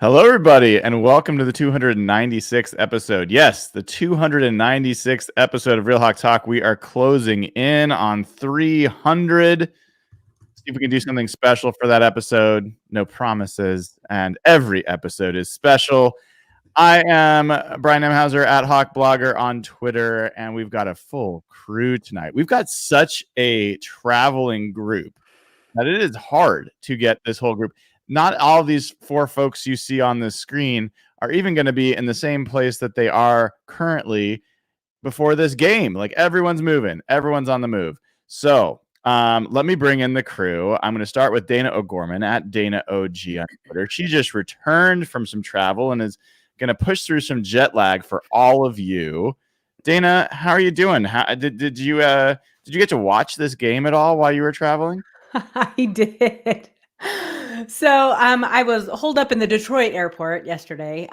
Hello, everybody, and welcome to the 296th episode. Yes, the 296th episode of Real Hawk Talk. We are closing in on 300. See if we can do something special for that episode. No promises, and every episode is special. I am Brian Nemhauser at Hawk Blogger on Twitter, and we've got a full crew tonight. We've got such a traveling group that it is hard to get this whole group. Not all of these four folks you see on this screen are even going to be in the same place that they are currently before this game. Like everyone's moving, everyone's on the move. So let me bring in the crew. I'm going to start with Dayna O'Gorman at Dayna OG on Twitter. She just returned from some travel and is going to push through some jet lag for all of you. Dayna, how are you doing? Did you get to watch this game at all while you were traveling? I did. So I was holed up in the Detroit airport yesterday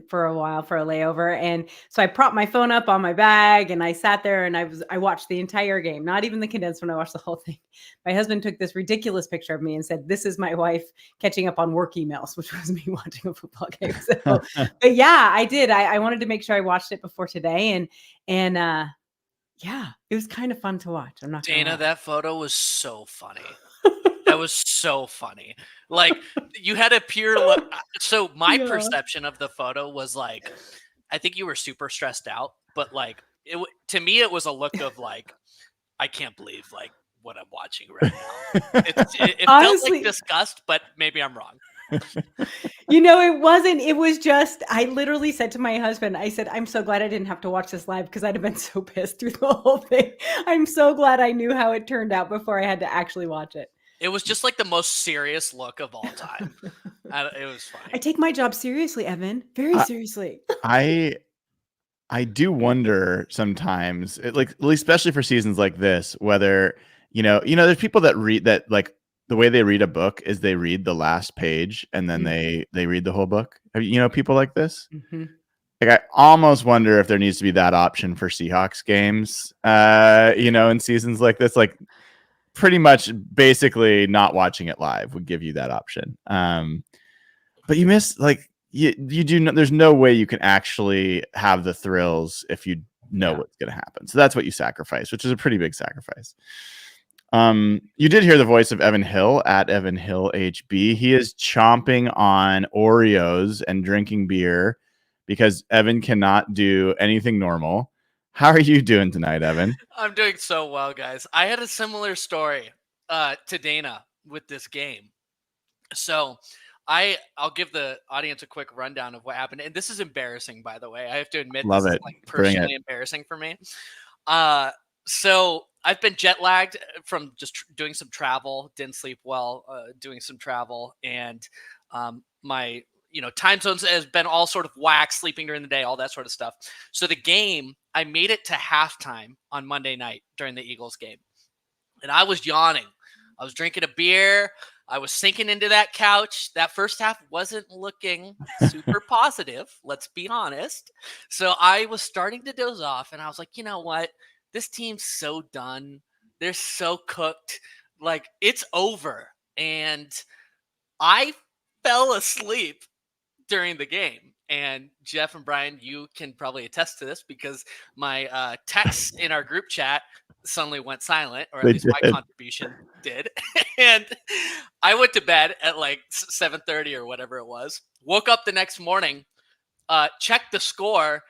for a while for a layover. And so I propped my phone up on my bag and I sat there and I watched the entire game, not even the condensed one. I watched the whole thing. My husband took this ridiculous picture of me and said, "This is my wife catching up on work emails," which was me watching a football game. So, but yeah, I did. I wanted to make sure I watched it before today. And yeah, it was kind of fun to watch. I'm not Dayna, that photo was so funny. That was so funny. Like you had a pure look. So my perception of the photo was like, I think you were super stressed out, but like to me, it was a look of like, I can't believe like what I'm watching right now. It felt like disgust, but maybe I'm wrong. It wasn't. It was just, I literally said to my husband, I said, "I'm so glad I didn't have to watch this live because I'd have been so pissed through the whole thing. I'm so glad I knew how it turned out before I had to actually watch it." It was just like the most serious look of all time. It was funny. I take my job seriously, Evan. Very seriously. I do wonder sometimes, especially for seasons like this, whether there's people that read that, like the way they read a book is they read the last page and then they read the whole book. People like this. Mm-hmm. Like I almost wonder if there needs to be that option for Seahawks games. In seasons like this, like pretty much basically not watching it live would give you that option. But you miss you do. There's no way you can actually have the thrills if you know what's going to happen. So that's what you sacrifice, which is a pretty big sacrifice. You did hear the voice of Evan Hill at Evan Hill HB. He is chomping on Oreos and drinking beer because Evan cannot do anything normal. How are you doing tonight, Evan? I'm doing so well, guys. I had a similar story to Dayna with this game. So I'll give the audience a quick rundown of what happened. And this is embarrassing, by the way. I have to admit, this is like personally embarrassing for me. So I've been jet lagged from just doing some travel, didn't sleep well, doing some travel. And my time zones has been all sort of whack, sleeping during the day, all that sort of stuff. So the game, I made it to halftime on Monday night during the Eagles game. And I was yawning. I was drinking a beer. I was sinking into that couch. That first half wasn't looking super positive, let's be honest. So I was starting to doze off, and I was like, you know what? This team's so done. They're so cooked. Like, it's over. And I fell asleep during the game. And Jeff and Brian, you can probably attest to this because my texts in our group chat suddenly went silent, or at least my contribution did. And I went to bed at like 7:30 or whatever it was. Woke up the next morning, checked the score,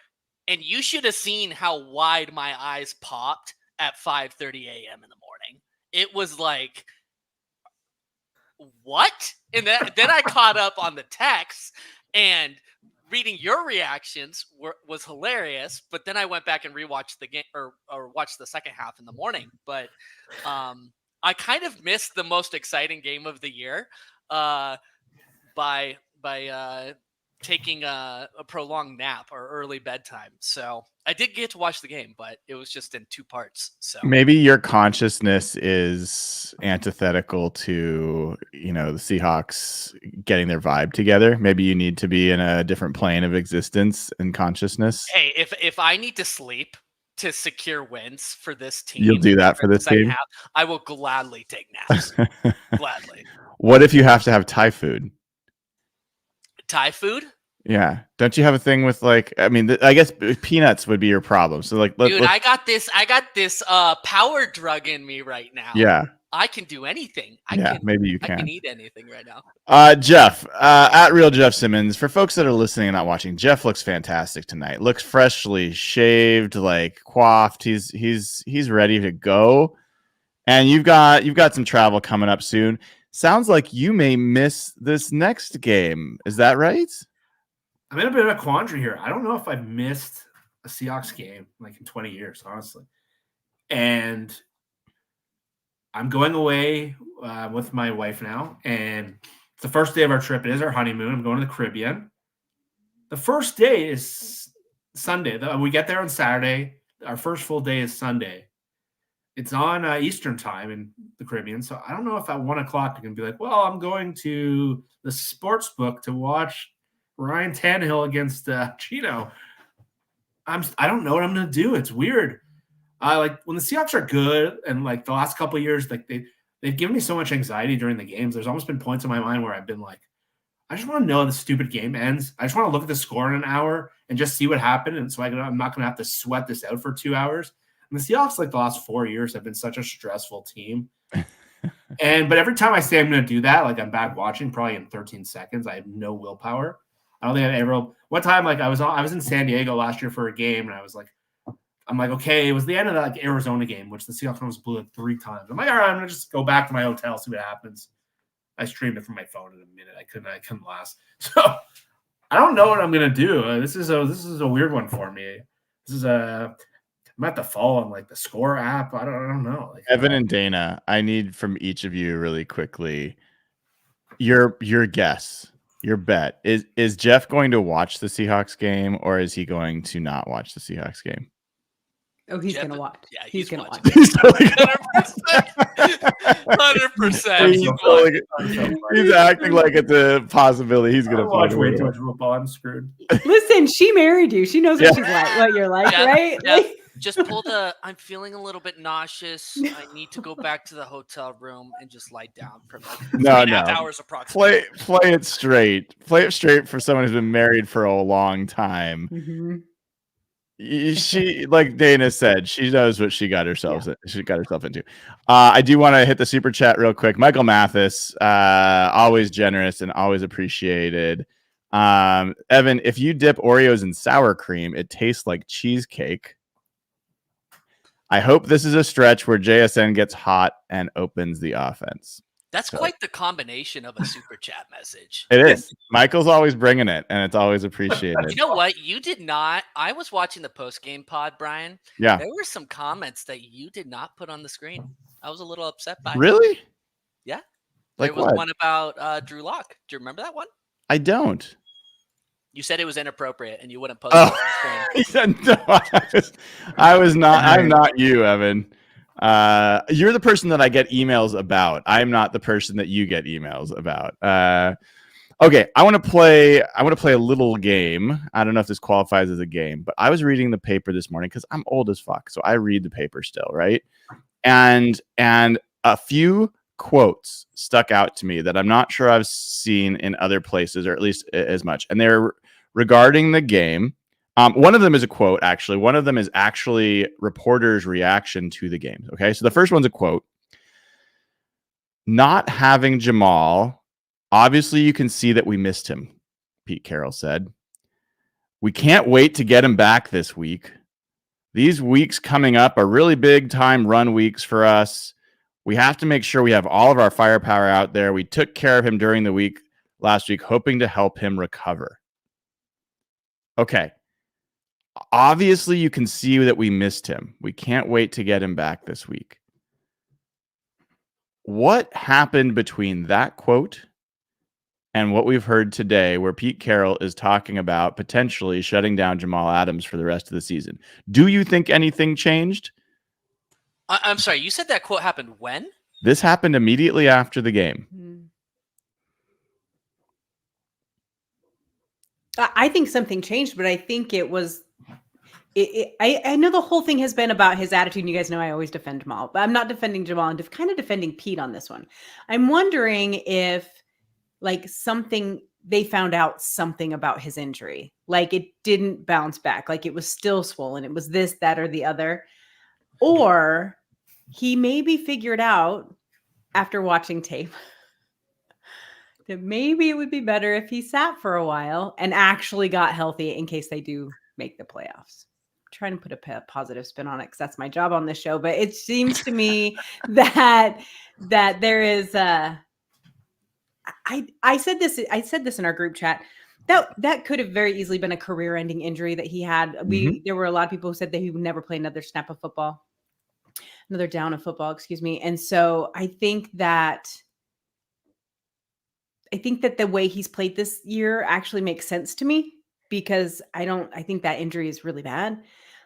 and you should have seen how wide my eyes popped at 5:30 a.m. in the morning. It was like, what? And then I caught up on the texts, and reading your reactions was hilarious. But then I went back and rewatched the game or watched the second half in the morning. But I kind of missed the most exciting game of the year by taking a prolonged nap or early bedtime. So I did get to watch the game, but it was just in two parts. So maybe your consciousness is antithetical to, the Seahawks getting their vibe together. Maybe you need to be in a different plane of existence and consciousness. Hey, if I need to sleep to secure wins for this team, you'll do that for this team. I will gladly take naps. Gladly. What if you have to have Thai food? Thai food? Yeah. Don't you have a thing with like? I mean, I guess peanuts would be your problem. So like, Dude, I got this power drug in me right now. Yeah. I can do anything. Maybe you I can can. eat anything right now. Jeff, at Real Jeff Simmons. For folks that are listening and not watching, Jeff looks fantastic tonight. Looks freshly shaved, like coiffed. He's ready to go. And you've got some travel coming up soon. Sounds like you may miss this next game. Is that right? I'm in a bit of a quandary here. I don't know if I've missed a Seahawks game like in 20 years, honestly. And I'm going away with my wife now, and it's the first day of our trip. It is our honeymoon. I'm going to the Caribbean. The first day is Sunday. We get there on Saturday. Our first full day is Sunday. It's on Eastern time in the Caribbean, so I don't know if at 1 o'clock I can be like, well, I'm going to the sports book to watch Ryan Tannehill against Geno. I don't know what I'm going to do. It's weird. Like when the Seahawks are good, and like the last couple of years, like they've given me so much anxiety during the games. There's almost been points in my mind where I've been like, I just want to know the stupid game ends. I just want to look at the score in an hour and just see what happened, and so I'm not going to have to sweat this out for 2 hours. And the Seahawks, like the last 4 years, have been such a stressful team. But every time I say I'm going to do that, like I'm back watching, probably in 13 seconds. I have no willpower. I don't think I've ever. One time, like I was in San Diego last year for a game, and I'm like, okay, it was the end of that like Arizona game, which the Seahawks almost blew it 3 times. I'm like, all right, I'm gonna just go back to my hotel, see what happens. I streamed it from my phone in a minute. I couldn't last. So I don't know what I'm gonna do. This is a weird one for me. I'm at the follow on like the Score app. I don't know. Like, Evan and Dayna, I need from each of you really quickly your guess. Your bet is Jeff going to watch the Seahawks game, or is he going to not watch the Seahawks game? Oh, he's going to watch. Yeah, he's going to watch. He's totally 100%. He's acting like it's a possibility. He's going to watch way too much football. I'm screwed. Listen, she married you. She knows what she's like, what you're like, right? Like, just pull I'm feeling a little bit nauseous. I need to go back to the hotel room and just lie down for like 3.5 hours approximately. Play it straight. Play it straight for someone who's been married for a long time. Mm-hmm. She, like Dayna said, she knows what she got herself into. I do want to hit the super chat real quick. Michael Mathis, always generous and always appreciated. Evan, if you dip Oreos in sour cream, it tastes like cheesecake. I hope this is a stretch where JSN gets hot and opens the offense. That's quite the combination of a super chat message. It is. Michael's always bringing it, and it's always appreciated. You know what? You did not. I was watching the post-game pod, Brian. Yeah. There were some comments that you did not put on the screen. I was a little upset by it. Really? Yeah. Like there was what? one about Drew Lock. Do you remember that one? I don't. You said it was inappropriate, and you wouldn't post it on the screen. No, I was not. I'm not you, Evan. You're the person that I get emails about. I'm not the person that you get emails about. Okay, I want to play a little game. I don't know if this qualifies as a game, but I was reading the paper this morning because I'm old as fuck, so I read the paper still, right? And a few quotes stuck out to me that I'm not sure I've seen in other places, or at least as much. And they're regarding the game. One of them is a quote, actually. One of them is actually reporters' reaction to the game. Okay, so the first one's a quote. Not having Jamal, obviously you can see that we missed him, Pete Carroll said. We can't wait to get him back this week. These weeks coming up are really big time run weeks for us. We have to make sure we have all of our firepower out there. We took care of him during the week last week, hoping to help him recover. Okay. Obviously, you can see that we missed him. We can't wait to get him back this week. What happened between that quote and what we've heard today, where Pete Carroll is talking about potentially shutting down Jamal Adams for the rest of the season? Do you think anything changed? I'm sorry, you said that quote happened when? This happened immediately after the game. I think something changed, but I think it was. I know the whole thing has been about his attitude, and you guys know I always defend Jamal, but I'm not defending Jamal. I'm kind of defending Pete on this one. I'm wondering if like something they found out something about his injury. Like it didn't bounce back. Like it was still swollen. It was this, that, or the other. Or he maybe figured out after watching tape that maybe it would be better if he sat for a while and actually got healthy in case they do make the playoffs. I'm trying to put a positive spin on it because that's my job on this show. But it seems to me that there is I said this in our group chat. That could have very easily been a career-ending injury that he had. There were a lot of people who said that he would never play another snap of football, another down of football, excuse me. And so I think that the way he's played this year actually makes sense to me because I think that injury is really bad,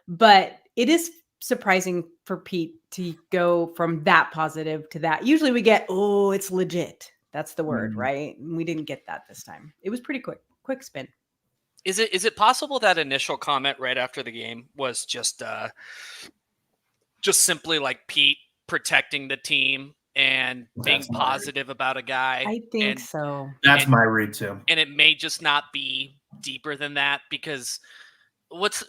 but it is surprising for Pete to go from that positive to that. Usually we get, oh, it's legit. That's the word, right? We didn't get that this time. It was pretty quick spin. Is it possible that initial comment right after the game was just simply like Pete protecting the team and being positive about a guy? I think so. That's my read too. And it may just not be deeper than that because this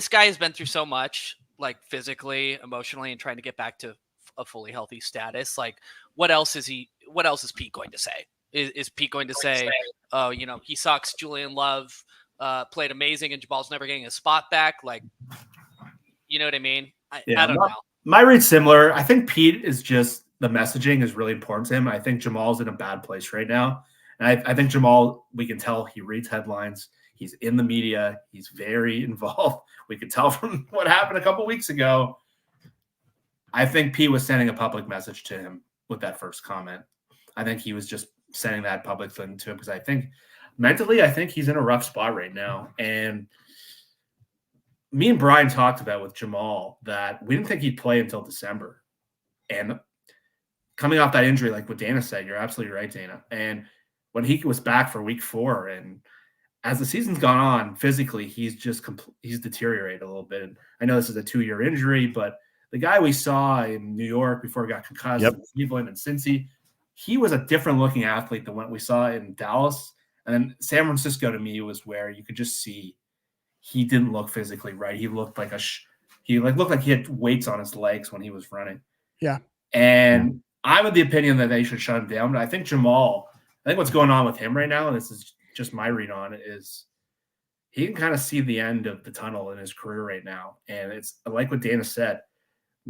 guy has been through so much, like physically, emotionally, and trying to get back to a fully healthy status. Like, what else is Pete going to say? Is Pete going to say, oh, he sucks, Julian Love played amazing and Jamal's never getting a spot back? Like, you know what I mean? I don't know. My read's similar. I think Pete is just, the messaging is really important to him. I think Jamal's in a bad place right now. And I think Jamal, we can tell he reads headlines. He's in the media. He's very involved. We could tell from what happened a couple weeks ago. I think Pete was sending a public message to him with that first comment. I think he was just sending that public thing to him because I think mentally, he's in a rough spot right now. And me and Brian talked about with Jamal that we didn't think he'd play until December. And coming off that injury, like what Dayna said, you're absolutely right, Dayna. And when he was back for week 4, and as the season's gone on, physically, he's deteriorated a little bit. And I know this is a 2-year injury, but the guy we saw in New York before he got concussed, in Cleveland and Cincy, he was a different looking athlete than what we saw in Dallas. And then San Francisco, to me, was where you could just see he didn't look physically right. He looked like looked like he had weights on his legs when he was running. Yeah. And I'm of the opinion that they should shut him down. But I think what's going on with him right now, and this is just my read on it, is he can kind of see the end of the tunnel in his career right now. And it's like what Dayna said.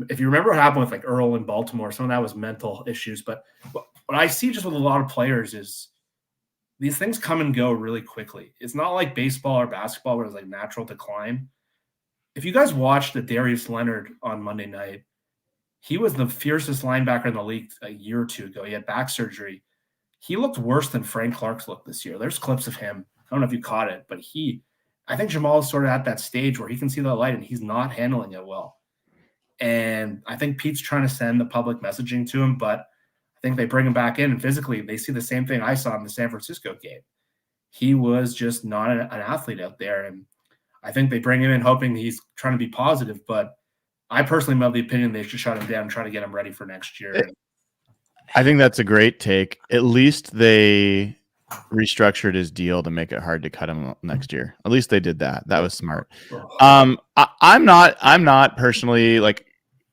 If you remember what happened with like Earl in Baltimore, some of that was mental issues. But what I see just with a lot of players is these things come and go really quickly. It's not like baseball or basketball where it's like natural decline. If you guys watched the Darius Leonard on Monday night, he was the fiercest linebacker in the league a year or two ago. He had back surgery. He looked worse than Frank Clark's looked this year. There's clips of him. I don't know if you caught it, but I think Jamal is sort of at that stage where he can see the light and he's not handling it well. And I think Pete's trying to send the public messaging to him, but I think they bring him back in and physically they see the same thing I saw in the San Francisco game. He was just not an athlete out there. And I think they bring him in hoping he's trying to be positive, but I personally am of the opinion they should shut him down and try to get him ready for next year. I think that's a great take. At least they restructured his deal to make it hard to cut him next year. At least they did that. That was smart. I'm not personally like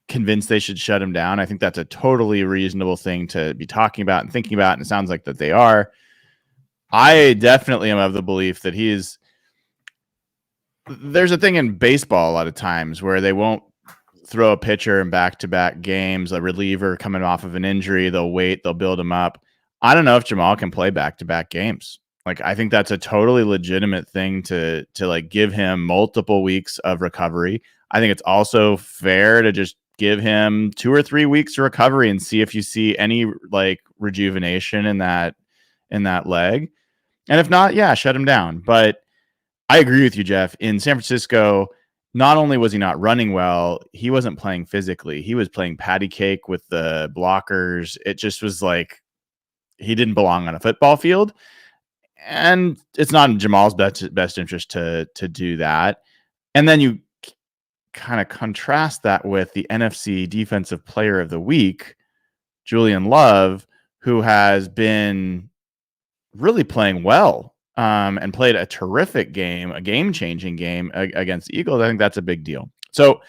convinced they should shut him down. I think that's a totally reasonable thing to be talking about and thinking about, and it sounds like that they are. I definitely am of the belief that there's a thing in baseball a lot of times where they won't throw a pitcher in back-to-back games, a reliever coming off of an injury, they'll wait, they'll build him up. I don't know if Jamal can play back-to-back games. Like, I think that's a totally legitimate thing to like give him multiple weeks of recovery. I think it's also fair to just give him 2 or 3 weeks of recovery and see if you see any like rejuvenation in that leg. And if not, yeah, shut him down. But I agree with you, Jeff. In San Francisco, not only was he not running well, he wasn't playing physically. He was playing patty cake with the blockers. It just was like he didn't belong on a football field. And it's not in Jamal's best interest to do that. And then you kind of contrast that with the NFC Defensive Player of the Week, Julian Love, who has been really playing well and played a terrific game, a game-changing game against the Eagles. I think that's a big deal. So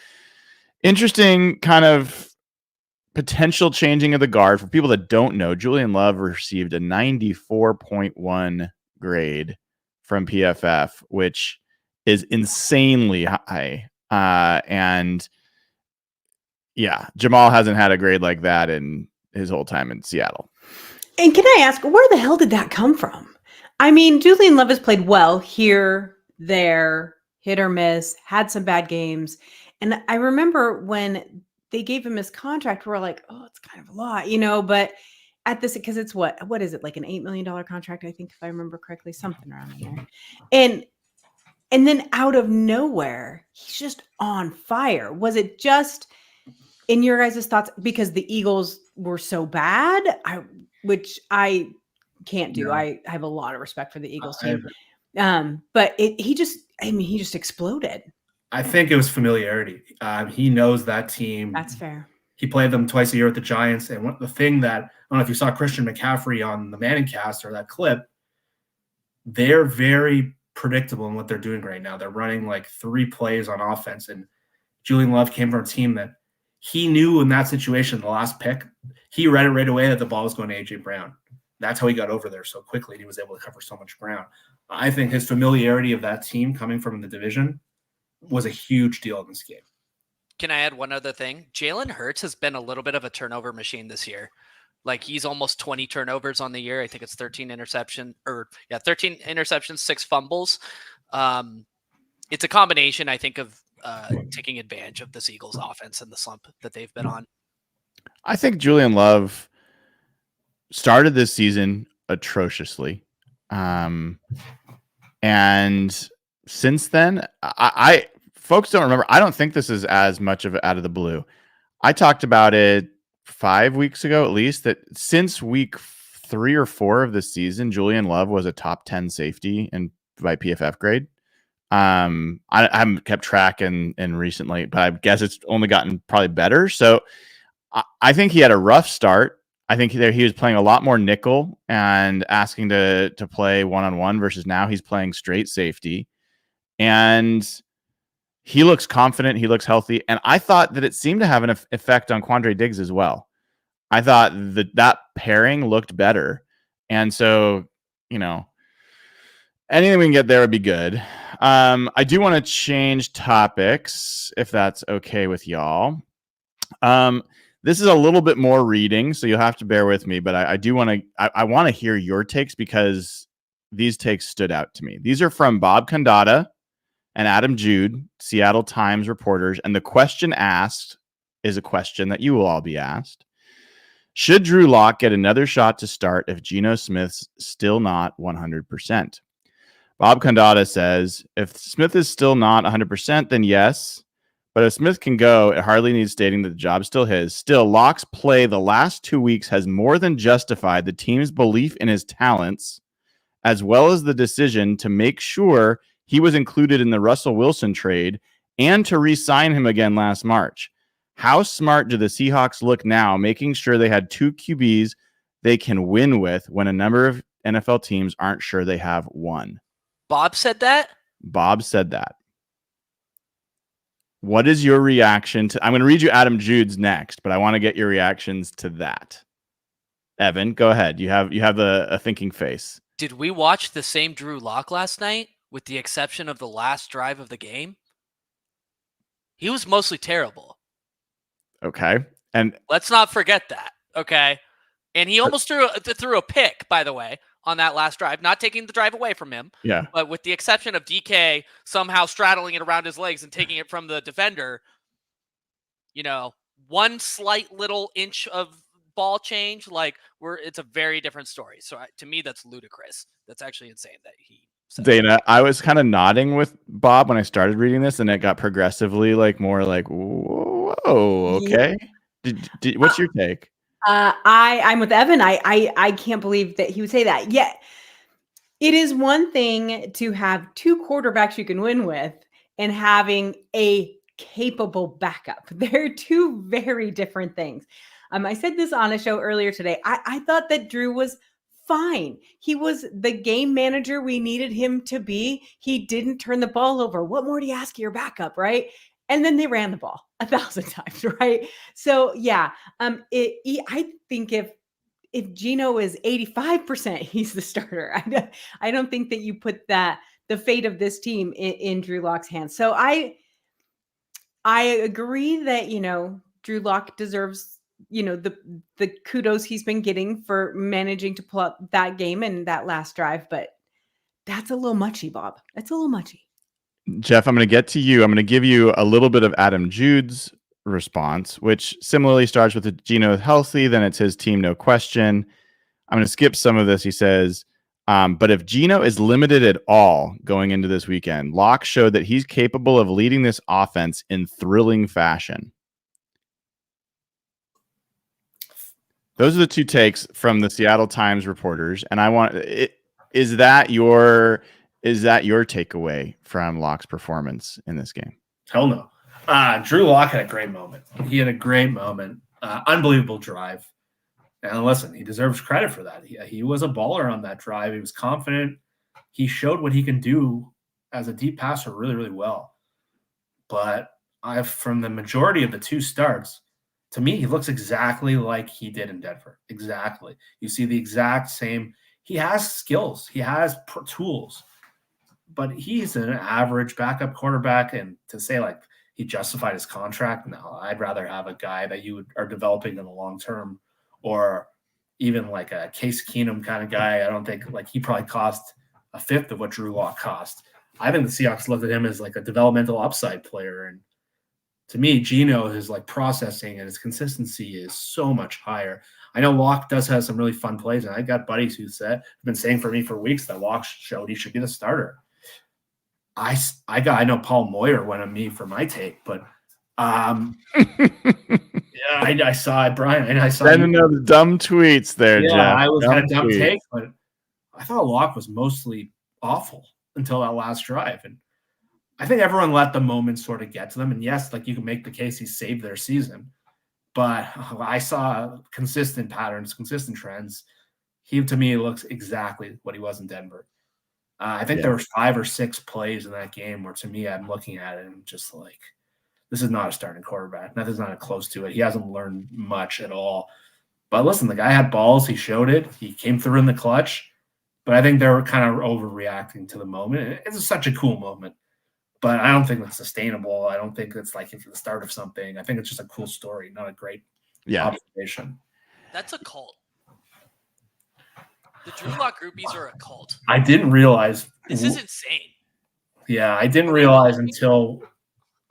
interesting kind of potential changing of the guard. For people that don't know, Julian Love received a 94.1 grade from PFF, which is insanely high. And yeah, Jamal hasn't had a grade like that in his whole time in Seattle. And can I ask, where the hell did that come from? I mean, Julian Love has played well here, there, hit or miss, had some bad games. And I remember when they gave him his contract, we were like, oh, it's kind of a lot, but at this, because it's what is it, like an $8 million contract, I think, if I remember correctly, something around there. And then out of nowhere, he's just on fire. Was it just, in your guys' thoughts, because the Eagles were so bad, which I can't do. No. I have a lot of respect for the Eagles team. But he just exploded. I think it was familiarity. He knows that team. That's fair. He played them twice a year with the Giants. And the thing that, I don't know if you saw Christian McCaffrey on the Manning cast or that clip, they're very predictable in what they're doing right now. They're running like 3 plays on offense. And Julian Love came from a team that he knew in that situation, the last pick, he read it right away that the ball was going to A.J. Brown. That's how he got over there so quickly. And he was able to cover so much ground. I think his familiarity of that team coming from the division was a huge deal in this game. Can I add one other thing? Jalen Hurts has been a little bit of a turnover machine this year. Like, he's almost 20 turnovers on the year. I think it's 13 interceptions, 6 fumbles. It's a combination, I think, of taking advantage of this Eagles offense and the slump that they've been on. I think Julian Love started this season atrociously. And since then, I folks don't remember. I don't think this is as much of out of the blue. I talked about it 5 weeks ago, at least, that since week 3 or 4 of the season, Julian Love was a top 10 safety by PFF grade. I haven't kept track in recently, but I guess it's only gotten probably better. So I think he had a rough start. I think he was playing a lot more nickel and asking to play one-on-one versus now he's playing straight safety. And he looks confident. He looks healthy. And I thought that it seemed to have an effect on Quandre Diggs as well. I thought that pairing looked better. And so, anything we can get there would be good. I do want to change topics, if that's okay with y'all. This is a little bit more reading, so you'll have to bear with me, but I do want to I want to hear your takes because these takes stood out to me. These are from Bob Condata and Adam Jude, Seattle Times reporters, and the question asked is a question that you will all be asked. Should Drew Lock get another shot to start if Geno Smith's still not 100%? Bob Condata says, if Smith is still not 100%, then yes. But if Smith can go, it hardly needs stating that the job's still his. Still, Lock's play the last 2 weeks has more than justified the team's belief in his talents, as well as the decision to make sure he was included in the Russell Wilson trade and to re-sign him again last March. How smart do the Seahawks look now, making sure they had 2 QBs they can win with when a number of NFL teams aren't sure they have one? Bob said that? Bob said that. What is your reaction to... I'm going to read you Adam Jude's next, but I want to get your reactions to that. Evan, go ahead. You have a thinking face. Did we watch the same Drew Lock last night, with the exception of the last drive of the game? He was mostly terrible. Okay. And let's not forget that. Okay. And he almost threw a pick, by the way, on that last drive, not taking the drive away from him. Yeah. But with the exception of DK somehow straddling it around his legs and taking it from the defender, one slight little inch of ball change, it's a very different story. So to me, that's ludicrous. That's actually insane that he said Dayna, that. I was kind of nodding with Bob when I started reading this, and it got progressively more like, whoa, okay. Yeah. What's your take? I'm with Evan. I can't believe that he would say that. Yet it is one thing to have 2 quarterbacks you can win with and having a capable backup. They're 2 very different things. I said this on a show earlier today. I thought that Drew was fine. He was the game manager we needed him to be. He didn't turn the ball over. What more do you ask of your backup, right? And then they ran the ball 1,000 times, right? So yeah, I think if Geno is 85%, he's the starter. I don't think that you put the fate of this team in Drew Lock's hands. So I agree that, Drew Lock deserves, the kudos he's been getting for managing to pull up that game and that last drive, but that's a little muchy, Bob. That's a little muchy. Jeff, I'm going to get to you. I'm going to give you a little bit of Adam Jude's response, which similarly starts with the Geno is healthy, then it's his team, no question. I'm going to skip some of this. He says, but if Geno is limited at all going into this weekend, Locke showed that he's capable of leading this offense in thrilling fashion. Those are the two takes from the Seattle Times reporters, and I want is that your takeaway from Locke's performance in this game? Hell no. Drew Lock had a great moment. He had a great moment. Unbelievable drive. And listen, he deserves credit for that. He was a baller on that drive. He was confident. He showed what he can do as a deep passer really, really well. But from the majority of the two starts, to me, he looks exactly like he did in Denver. Exactly. You see the exact same. He has skills. He has tools. But he's an average backup quarterback. And to say, like, he justified his contract, no. I'd rather have a guy that you are developing in the long term, or even like a Case Keenum kind of guy. I don't think, like, he probably cost a fifth of what Drew Lock cost. I think the Seahawks looked at him as like a developmental upside player. And to me, Geno, his like processing and his consistency is so much higher. I know Lock does have some really fun plays, and I got buddies who have been saying for me for weeks that Lock showed he should be the starter. I know Paul Moyer went on me for my take, but yeah, I saw it, Brian, and I saw the dumb tweets there. Yeah, Jeff. I was had a dumb take, but I thought Lock was mostly awful until that last drive, and I think everyone let the moment sort of get to them. And yes, like, you can make the case he saved their season, but I saw consistent patterns, consistent trends. He, to me, looks exactly what he was in Denver. I think there were 5 or 6 plays in that game where, to me, I'm looking at it and just like, this is not a starting quarterback. Nothing's not close to it. He hasn't learned much at all. But listen, the guy had balls. He showed it. He came through in the clutch. But I think they were kind of overreacting to the moment. It's such a cool moment. But I don't think it's sustainable. I don't think it's like the start of something. I think it's just a cool story, not a great observation. That's a cult. The Drew Lock groupies are a cult. I didn't realize. This is insane. Yeah, I didn't realize until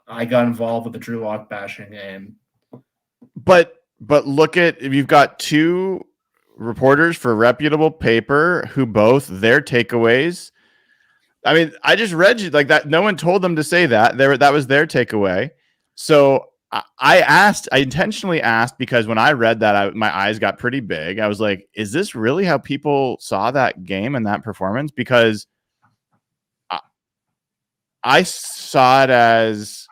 I got involved with the Drew Lock bashing. But look at, if you've got two reporters for reputable paper who both their takeaways. I mean, I just read you like that. No one told them to say that. That was their takeaway. So I intentionally asked, because when I read that, my eyes got pretty big. I was like, is this really how people saw that game and that performance? Because I saw it as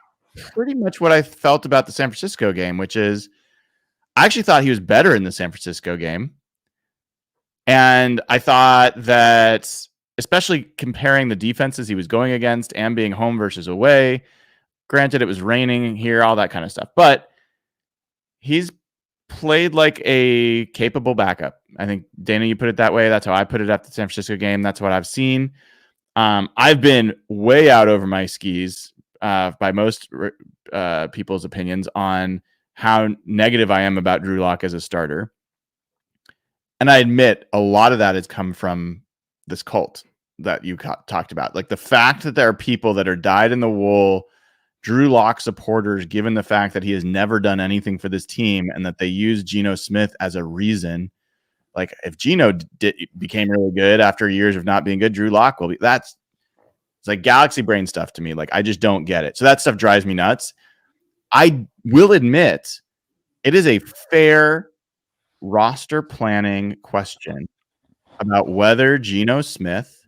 pretty much what I felt about the San Francisco game, which is I actually thought he was better in the San Francisco game. And I thought that, especially comparing the defenses he was going against and being home versus away, granted it was raining here, all that kind of stuff, but he's played like a capable backup. I think, Dana, you put it that way. That's how I put it after the San Francisco game. That's what I've seen. I've been way out over my skis by most people's opinions on how negative I am about Drew Lock as a starter. And I admit a lot of that has come from this cult that you talked about. Like the fact that there are people that are dyed in the wool Drew Lock supporters, given the fact that he has never done anything for this team and that they use Geno Smith as a reason. Like if Geno became really good after years of not being good, Drew Lock will be. It's like galaxy brain stuff to me. Like I just don't get it. So that stuff drives me nuts. I will admit it is a fair roster planning question about whether Geno Smith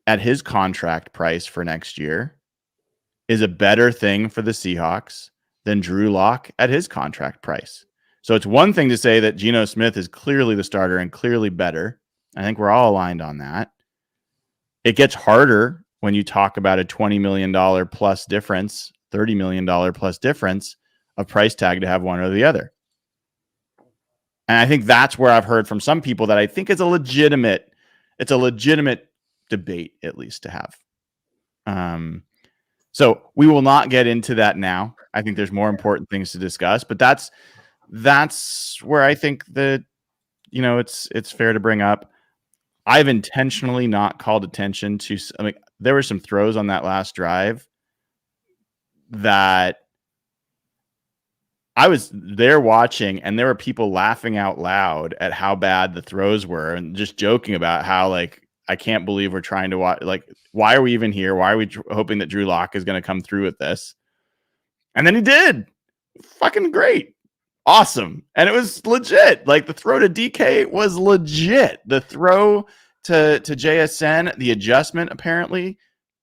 at his contract price for next year is a better thing for the Seahawks than Drew Lock at his contract price. So it's one thing to say that Geno Smith is clearly the starter and clearly better. I think we're all aligned on that. It gets harder when you talk about a $20 million plus difference, $30 million plus difference of price tag to have one or the other. And I think that's where I've heard from some people that I think is a legitimate debate, at least, to have. So we will not get into that now. I think there's more important things to discuss, but that's where I think that, it's fair to bring up. I've intentionally not called attention to, there were some throws on that last drive that I was there watching, and there were people laughing out loud at how bad the throws were and just joking about how, I can't believe we're trying to watch. Why are we even here? Why are we hoping that Drew Lock is going to come through with this? And then he did. Fucking great. Awesome. And it was legit. The throw to DK was legit. The throw to JSN, the adjustment, apparently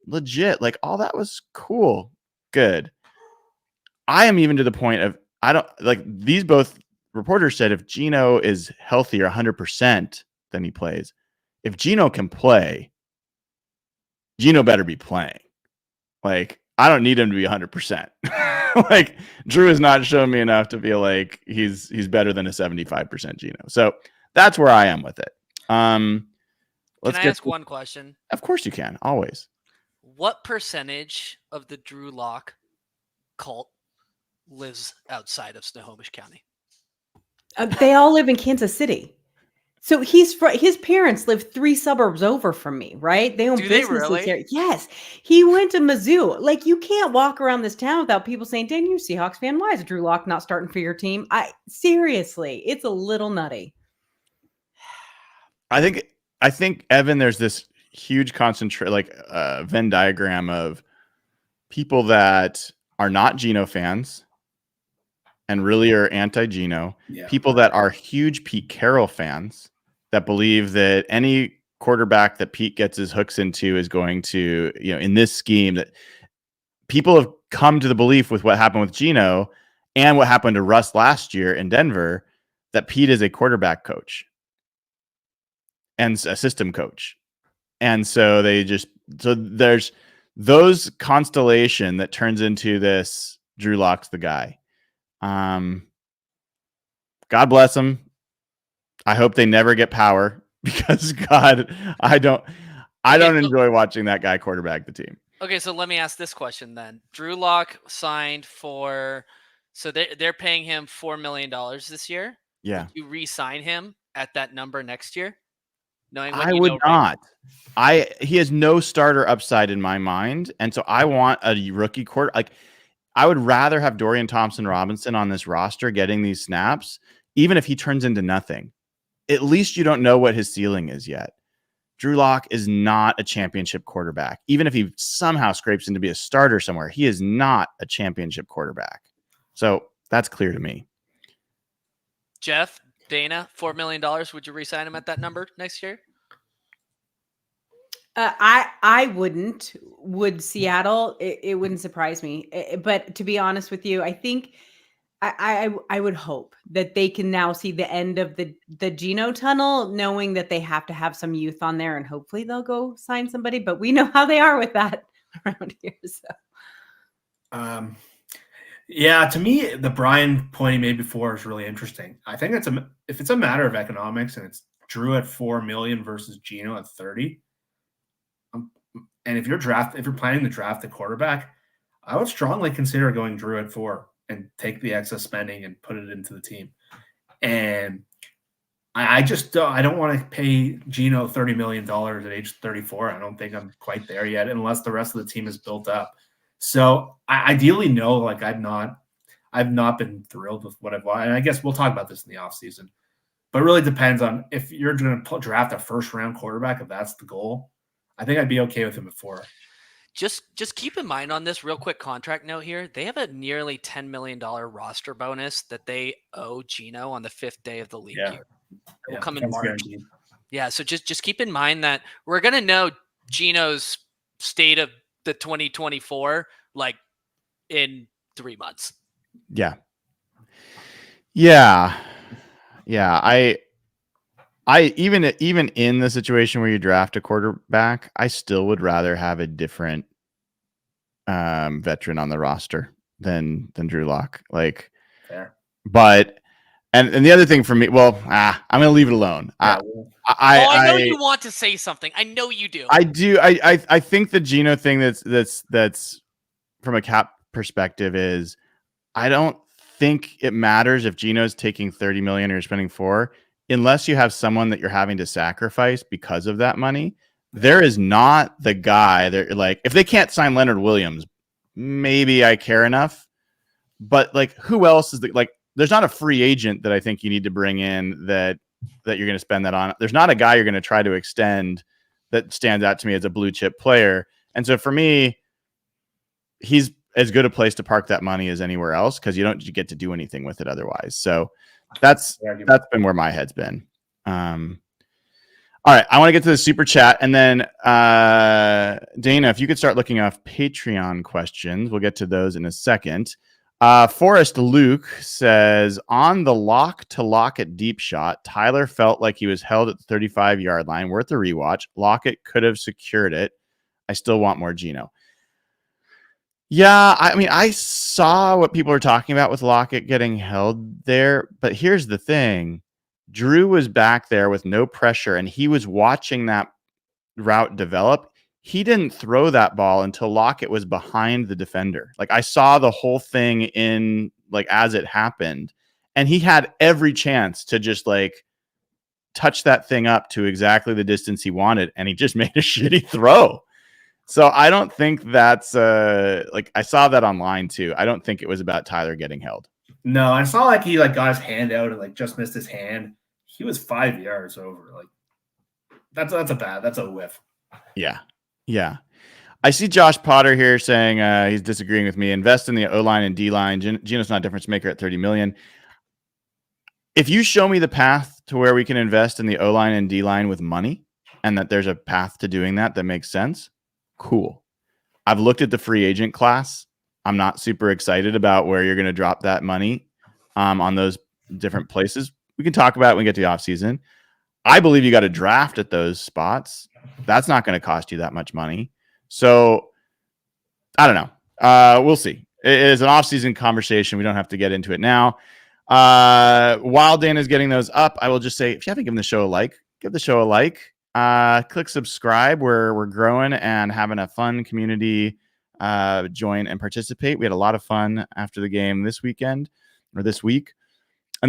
legit. All that was cool. Good. I am even to the point of, these both reporters said if Geno is healthier 100%, then he plays. If Geno can play, Geno better be playing. I don't need him to be 100%. Drew has not shown me enough to feel like he's better than a 75% Geno. So that's where I am with it. Can I ask one question? Of course you can. Always. What percentage of the Drew Lock cult lives outside of Snohomish County? They all live in Kansas City. So his parents live 3 suburbs over from me, right? They own businesses really? here. Yes. He went to Mizzou. You can't walk around this town without people saying, "Dan, you're a Seahawks fan. Why is Drew Lock not starting for your team?" Seriously, it's a little nutty. I think Evan, there's this huge Venn diagram of people that are not Geno fans and really are anti-Geno. Yeah. People that are huge Pete Carroll fans that believe that any quarterback that Pete gets his hooks into is going to, in this scheme, that people have come to the belief with what happened with Geno and what happened to Russ last year in Denver, that Pete is a quarterback coach and a system coach. And so there's those constellation that turns into this Drew Lock's the guy. God bless him. I hope they never get power, because I don't enjoy watching that guy quarterback the team. Okay, so let me ask this question then. Drew Lock signed so they're paying him $4 million this year. Yeah. Would you re-sign him at that number next year? I would not. He has no starter upside in my mind, and so I want a rookie quarter. I would rather have Dorian Thompson-Robinson on this roster getting these snaps, even if he turns into nothing. At least you don't know what his ceiling is yet. Drew Lock is not a championship quarterback. Even if he somehow scrapes in to be a starter somewhere, he is not a championship quarterback. So that's clear to me. Jeff, Dayna, $4 million. Would you re-sign him at that number next year? I wouldn't. Would Seattle? It wouldn't surprise me. But to be honest with you, I think I would hope that they can now see the end of the Geno tunnel, knowing that they have to have some youth on there, and hopefully they'll go sign somebody. But we know how they are with that around here. So, yeah, to me, the Brian point he made before is really interesting. I think if it's a matter of economics and it's Drew at $4 million versus Geno at 30. And if you're planning to draft a quarterback, I would strongly consider going Drew at 4 and take the excess spending and put it into the team. And I don't want to pay Geno $30 million at age 34. I don't think I'm quite there yet, unless the rest of the team is built up. So I ideally no, I've not been thrilled with what I've watched. And I guess we'll talk about this in the offseason. But it really depends on if you're going to draft a first-round quarterback, if that's the goal. I think I'd be okay with him at 4. Just keep in mind on this real quick contract note here, they have a nearly $10 million roster bonus that they owe Geno on the 5th day of the league year. It will come in March. Guaranteed. Yeah, so just keep in mind that we're going to know Geno's state of the 2024 in 3 months. Yeah. Yeah. I even in the situation where you draft a quarterback, I still would rather have a different veteran on the roster than Drew Lock. Like, Fair. but and the other thing for me, well, I'm gonna leave it alone. Yeah, I know you want to say something. I know you do. I do. I think the Geno thing that's from a cap perspective is I don't think it matters if Geno's taking 30 million or you're spending 4, unless you have someone that you're having to sacrifice because of that money. There is not the guy that, like, if they can't sign Leonard Williams, maybe I care enough. But like, who else is there's not a free agent that I think you need to bring in that you're going to spend that on. There's not a guy you're going to try to extend that stands out to me as a blue chip player. And so for me, he's as good a place to park that money as anywhere else, because you don't get to do anything with it otherwise. So that's been where my head's been. All right, I want to get to the super chat, and then Dayna, if you could start looking off Patreon questions, we'll get to those in a second. Forrest Luke says, on the lock to Lockett deep shot, Tyler felt like he was held at the 35-yard line, worth a rewatch. Lockett could have secured it. I still want more Geno. Yeah, I mean, I saw what people were talking about with Lockett getting held there, but here's the thing. Drew was back there with no pressure, and he was watching that route develop. He didn't throw that ball until Lockett was behind the defender. Like, I saw the whole thing in, like, as it happened, and he had every chance to just, like, touch that thing up to exactly the distance he wanted, and he just made a shitty throw. So I don't think that's like, I saw that online too. I don't think it was about Tyler getting held. No, I saw like he like got his hand out and like just missed his hand. He was 5 yards over. Like that's a whiff. Yeah. I see Josh Potter here saying he's disagreeing with me. Invest in the O-line and D-line. Geno's not a difference maker at 30 million. If you show me the path to where we can invest in the O-line and D-line with money, and that there's a path to doing that makes sense, cool. I've looked at the free agent class. I'm not super excited about where you're going to drop that money on those different places. We can talk about it when we get to the offseason. I believe you got to draft at those spots. That's not going to cost you that much money. So I don't know. We'll see. It is an offseason conversation. We don't have to get into it now. While Dana's getting those up, I will just say, if you haven't given the show a like, give the show a like. Click subscribe. We're growing and having a fun community. Join and participate. We had a lot of fun after the game this week. And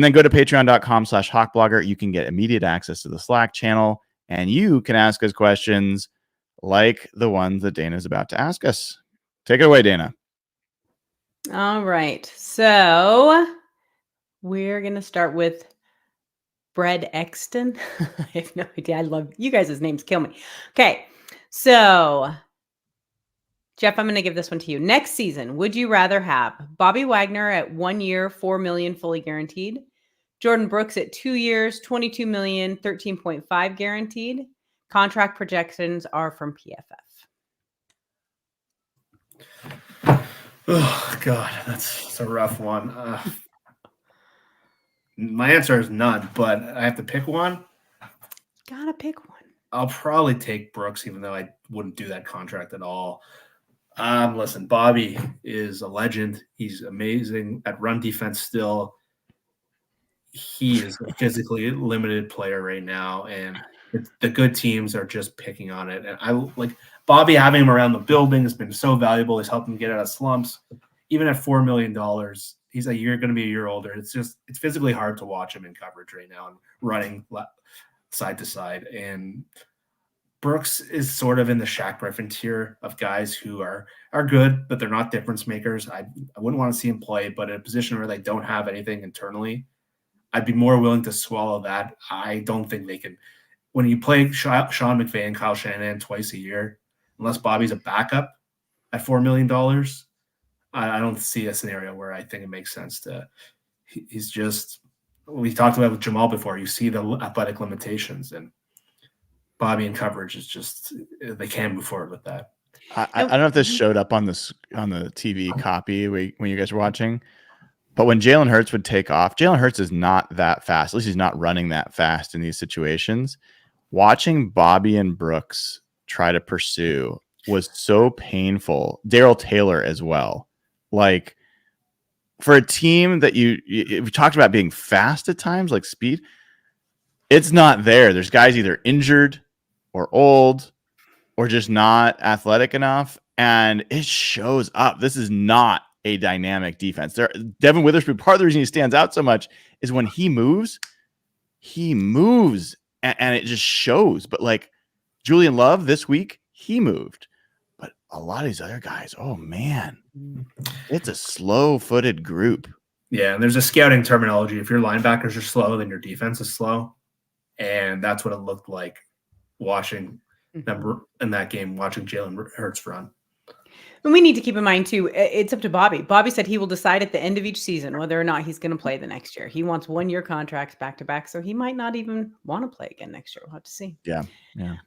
then go to patreon.com/hawkblogger. You can get immediate access to the Slack channel, and you can ask us questions like the ones that Dana's about to ask us. Take it away, Dayna. All right. So we're going to start with Brad Exton. I have no idea. I love you guys' names. Kill me. Okay. So Jeff, I'm going to give this one to you. Next season, would you rather have Bobby Wagner at 1 year, $4 million fully guaranteed, Jordan Brooks at 2 years, $22 million, 13.5 guaranteed? Contract projections are from PFF. Oh God, that's a rough one. My answer is none, but I have to pick one. Gotta pick one. I'll probably take Brooks, even though I wouldn't do that contract at all. Listen, Bobby is a legend. He's amazing at run defense still. He is a physically limited player right now, and the good teams are just picking on it. And I like Bobby, having him around the building has been so valuable. He's helped him get out of slumps. Even at $4 million, he's going to be a year older. It's physically hard to watch him in coverage right now and running side to side. And Brooks is sort of in the Shaq Griffin tier of guys who are good, but they're not difference makers. I wouldn't want to see him play, but in a position where they don't have anything internally, I'd be more willing to swallow that. I don't think they can. When you play Sean McVay and Kyle Shanahan twice a year, unless Bobby's a backup at $4 million, I don't see a scenario where I think it makes sense to. He's just, we talked about with Jamal before. You see the athletic limitations, and Bobby in coverage is just, they can't move forward with that. I don't know if this showed up on the TV copy when you guys were watching, But when Jalen Hurts would take off, Jalen Hurts is not that fast. At least he's not running that fast in these situations. Watching Bobby and Brooks try to pursue was so painful. Darrell Taylor as well. Like, for a team that we talked about being fast at times, like speed, it's not there. There's guys either injured or old or just not athletic enough, and it shows up. This is not a dynamic defense. Devin Witherspoon, part of the reason he stands out so much is when he moves, and it just shows. But like Julian Love this week, he moved. But a lot of these other guys, oh man, it's a slow-footed group. Yeah, and there's a scouting terminology. If your linebackers are slow, then your defense is slow. And that's what it looked like watching them in that game, watching Jalen Hurts run. And we need to keep in mind, too, it's up to Bobby. Bobby said he will decide at the end of each season whether or not he's going to play the next year. He wants 1-year contracts back-to-back, so he might not even want to play again next year. We'll have to see. Yeah.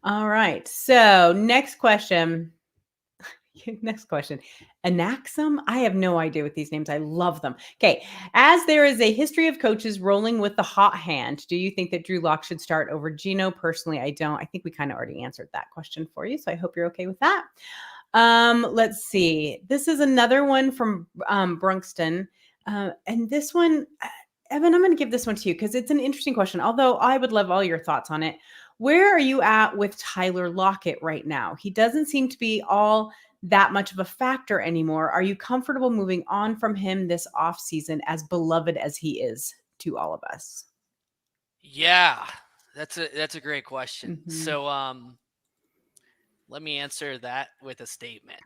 All right. So next question. Anaxum? I have no idea what these names. I love them. Okay. As there is a history of coaches rolling with the hot hand, do you think that Drew Lock should start over Geno? Personally, I don't. I think we kind of already answered that question for you, so I hope you're okay with that. Let's see. This is another one from Brunkston. And this one, Evan, I'm going to give this one to you because it's an interesting question, although I would love all your thoughts on it. Where are you at with Tyler Lockett right now? He doesn't seem to be all that much of a factor anymore. Are you comfortable moving on from him this offseason, as beloved as he is to all of us? Yeah, that's a great question. Mm-hmm. So let me answer that with a statement.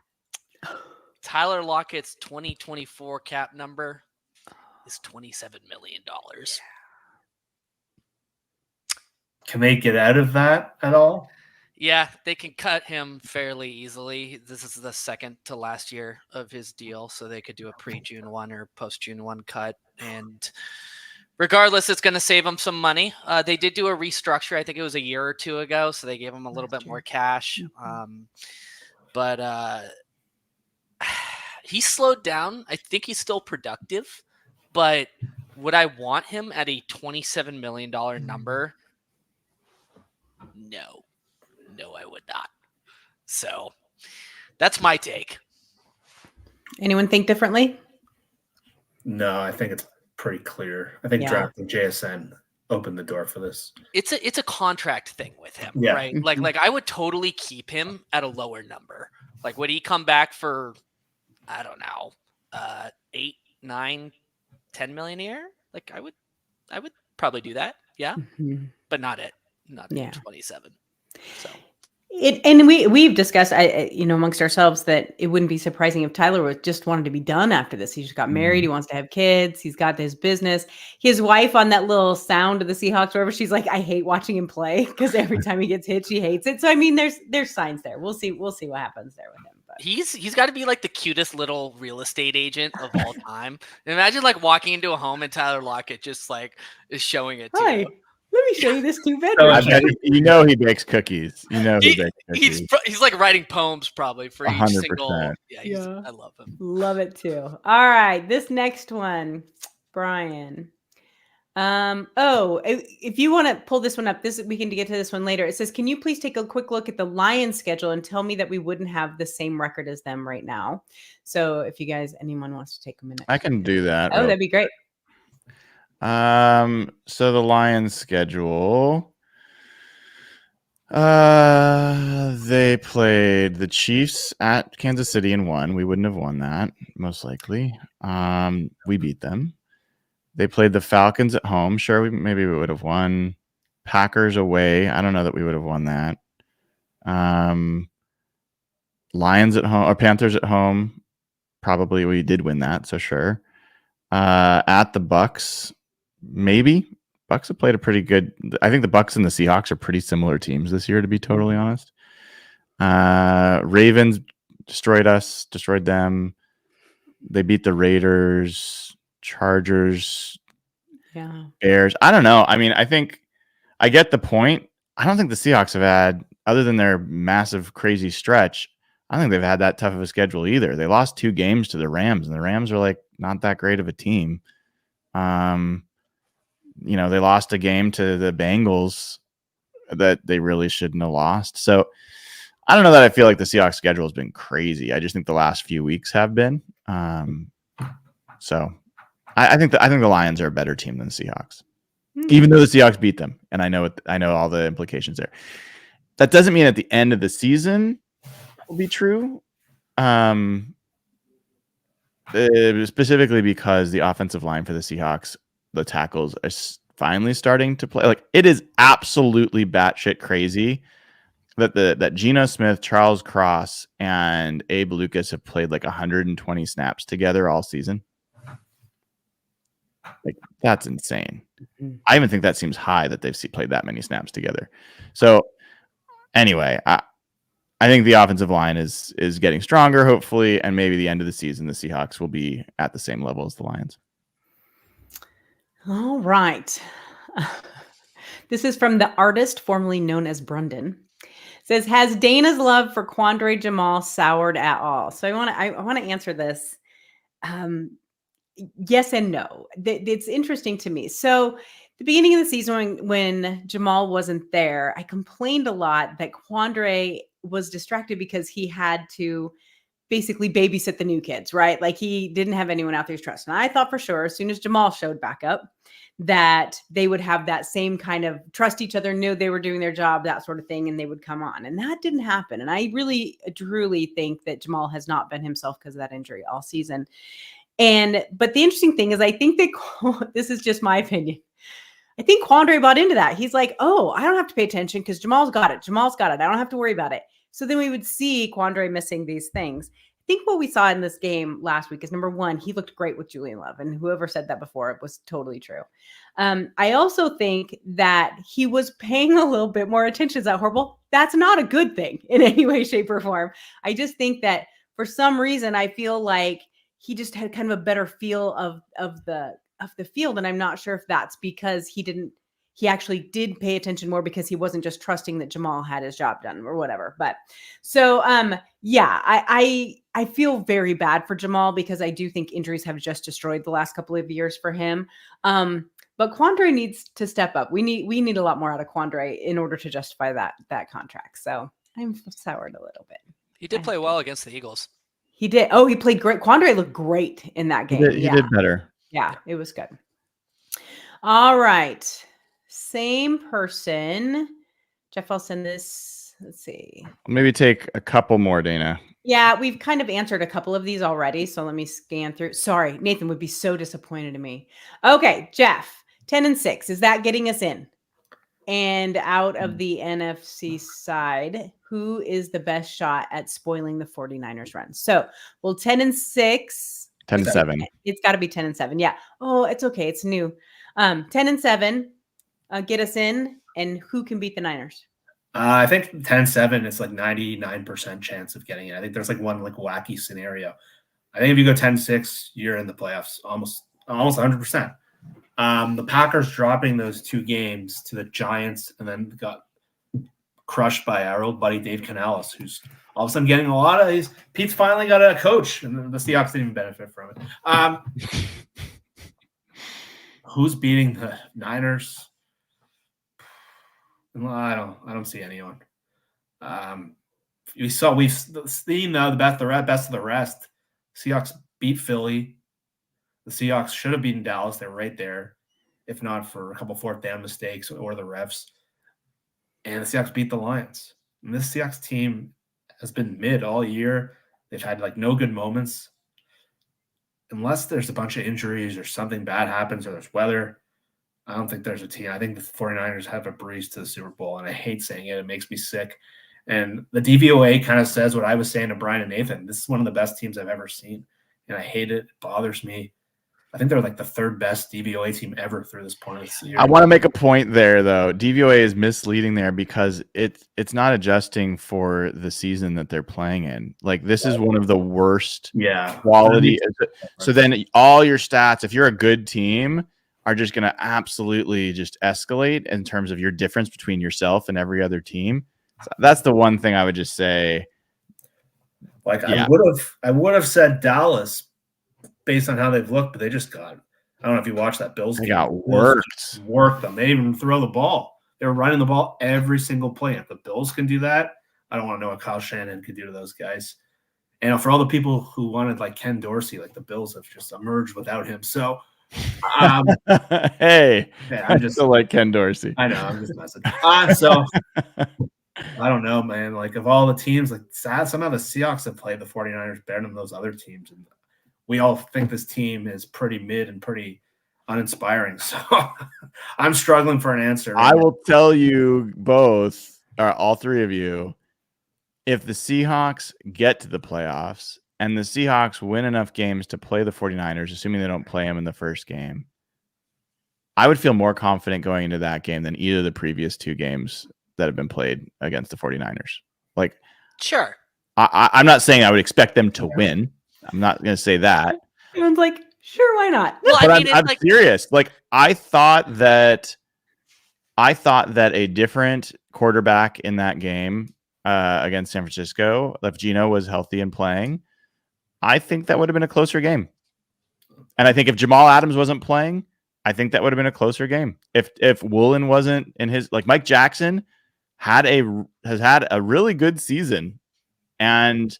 Tyler Lockett's 2024 cap number is $27 million. Can they get out of that at all? Yeah, they can cut him fairly easily. This is the second to last year of his deal, so they could do a pre-June 1 or post-June 1 cut. And regardless, it's going to save them some money. They did do a restructure, I think it was a year or two ago, so they gave him a little bit more cash. But he slowed down. I think he's still productive, but would I want him at a $27 million number? No, I would not. So that's my take. Anyone think differently? No, I think it's pretty clear. I think drafting JSN opened the door for this. It's a contract thing with him, Yeah. right? Like I would totally keep him at a lower number. Like, would he come back for, I don't know, 8, 9, 10 million a year? Like I would probably do that. Yeah. But not at 27. So and we've discussed, amongst ourselves, that it wouldn't be surprising if Tyler just wanted to be done after this. He just got married. He wants to have kids. He's got his business. His wife on that little sound of the Seahawks, wherever, she's like, I hate watching him play because every time he gets hit, she hates it. So I mean, there's signs there. We'll see what happens there with him. But he's got to be like the cutest little real estate agent of all time. Imagine like walking into a home and Tyler Lockett just like is showing it to you. Let me show you this 2-bedroom. He bakes cookies. He bakes cookies. He's like writing poems probably for each 100%. single. Yeah, I love him. Love it too. All right, this next one, Brian. If you want to pull this one up, we can get to this one later. It says, can you please take a quick look at the Lions schedule and tell me that we wouldn't have the same record as them right now? So if you guys, anyone wants to take a minute, I can do that. Oh, that'd be great. So the Lions schedule, they played the Chiefs at Kansas City and won. We wouldn't have won that, most likely. We beat them. They played the Falcons at home. Sure, maybe we would have won. Packers away. I don't know that we would have won that. Lions at home or Panthers at home. Probably we did win that, so sure. At the Bucks, maybe. Bucks have played a pretty good. I think the Bucks and the Seahawks are pretty similar teams this year, to be totally honest. Ravens destroyed them. They beat the Raiders, Chargers, Bears. I don't know. I mean, I think I get the point. I don't think the Seahawks have had, other than their massive, crazy stretch, I don't think they've had that tough of a schedule either. They lost 2 games to the Rams, and the Rams are like not that great of a team. You know, they lost a game to the Bengals that they really shouldn't have lost. So I don't know that I feel like the Seahawks schedule has been crazy. I just think the last few weeks have been. So I think the Lions are a better team than the Seahawks, even though the Seahawks beat them. And I know all the implications there. That doesn't mean at the end of the season will be true. Specifically because the offensive line for the Seahawks, the tackles are finally starting to play. Like, it is absolutely batshit crazy that Geno Smith, Charles Cross, and Abe Lucas have played like 120 snaps together all season. Like, that's insane. I even think that seems high that they've played that many snaps together. So anyway, I think the offensive line is getting stronger, hopefully, and maybe the end of the season, the Seahawks will be at the same level as the Lions. All right. This is from the artist formerly known as Brundon. It says, has Dayna's love for Quandre Jamal soured at all? So I want to answer this. Yes and no. It's interesting to me. So the beginning of the season when Jamal wasn't there, I complained a lot that Quandre was distracted because he had to basically babysit the new kids, right? Like, he didn't have anyone out there to trust. And I thought for sure, as soon as Jamal showed back up, that they would have that same kind of trust each other, knew they were doing their job, that sort of thing, and they would come on. And that didn't happen. And I really, truly think that Jamal has not been himself because of that injury all season. But the interesting thing is, I think that this is just my opinion. I think Quandre bought into that. He's like, oh, I don't have to pay attention because Jamal's got it. Jamal's got it. I don't have to worry about it. So then we would see Quandre missing these things. I think what we saw in this game last week is, number one, he looked great with Julian Love. And whoever said that before, it was totally true. I also think that he was paying a little bit more attention. Is that horrible? That's not a good thing in any way, shape, or form. I just think that for some reason, I feel like he just had kind of a better feel of the field. And I'm not sure if that's because he actually did pay attention more because he wasn't just trusting that Jamal had his job done or whatever. But so, yeah, I feel very bad for Jamal because I do think injuries have just destroyed the last couple of years for him. But Quandre needs to step up. We need a lot more out of Quandre in order to justify that contract. So I'm soured a little bit. He did play well against the Eagles. He did. Oh, he played great. Quandre looked great in that game. He did better. Yeah, it was good. All right. Same person. Jeff, I'll send this. Let's see. Maybe take a couple more, Dayna. Yeah, we've kind of answered a couple of these already. So let me scan through. Sorry, Nathan would be so disappointed in me. Okay, Jeff, 10-6. Is that getting us in? And out of the NFC side, who is the best shot at spoiling the 49ers run? So, well, 10-6. 10-7. It's got to be 10-7. Yeah. Oh, it's okay. It's new. 10-7. Get us in. And who can beat the Niners? I think 10-7 is like 99% chance of getting it. I think there's like one like wacky scenario. I think if you go 10-6, you're in the playoffs almost 100%. The Packers dropping those 2 games to the Giants and then got crushed by our old buddy Dave Canales, who's all of a sudden getting a lot of these. Pete's finally got a coach, and the Seahawks didn't even benefit from it. Who's beating the Niners? I don't see anyone. We've seen the best of the rest. Seahawks beat Philly. The Seahawks should have beaten Dallas. They're right there, if not for a couple fourth down mistakes or the refs. And the Seahawks beat the Lions. And this Seahawks team has been mid all year. They've had like no good moments. Unless there's a bunch of injuries or something bad happens or there's weather, I don't think there's a team. I think the 49ers have a breeze to the Super Bowl, and I hate saying it. It makes me sick. And the DVOA kind of says what I was saying to Brian and Nathan. This is one of the best teams I've ever seen, and I hate it. It bothers me. I think they're like the 3rd best DVOA team ever through this point of the year. I want to make a point there, though. DVOA is misleading there because it's not adjusting for the season that they're playing in. Like, this is one of the worst quality. So then all your stats, if you're a good team, are just going to absolutely just escalate in terms of your difference between yourself and every other team. So that's the one thing I would just say. Like Yeah. I would have said Dallas based on how they've looked, but they just got. I don't know if you watched that Bills They game. got Bills worked. just worked them. They didn't even throw the ball. They were running the ball every single play. If the Bills can do that, I don't want to know what Kyle Shanahan could do to those guys. And for all the people who wanted like Ken Dorsey, like the Bills have just emerged without him. So, Hey, yeah, I still like Ken Dorsey. I know, I'm just messing. So I don't know, man. Like of all the teams, like somehow the Seahawks have played the 49ers better than those other teams. And we all think this team is pretty mid and pretty uninspiring. So I'm struggling for an answer. I will tell you both, or all three of you, if the Seahawks get to the playoffs and the Seahawks win enough games to play the 49ers, assuming they don't play them in the first game, I would feel more confident going into that game than either of the previous two games that have been played against the 49ers. Like, Sure. I'm not saying I would expect them to win. I'm not going to say that. Everyone's like, sure, why not? Well, But I mean, I'm serious. Like, I thought that a different quarterback in that game against San Francisco, if Geno was healthy and playing, I think that would have been a closer game. And I think if Jamal Adams wasn't playing, I think that would have been a closer game. If Woolen wasn't in his, like, Mike Jackson has had a really good season. And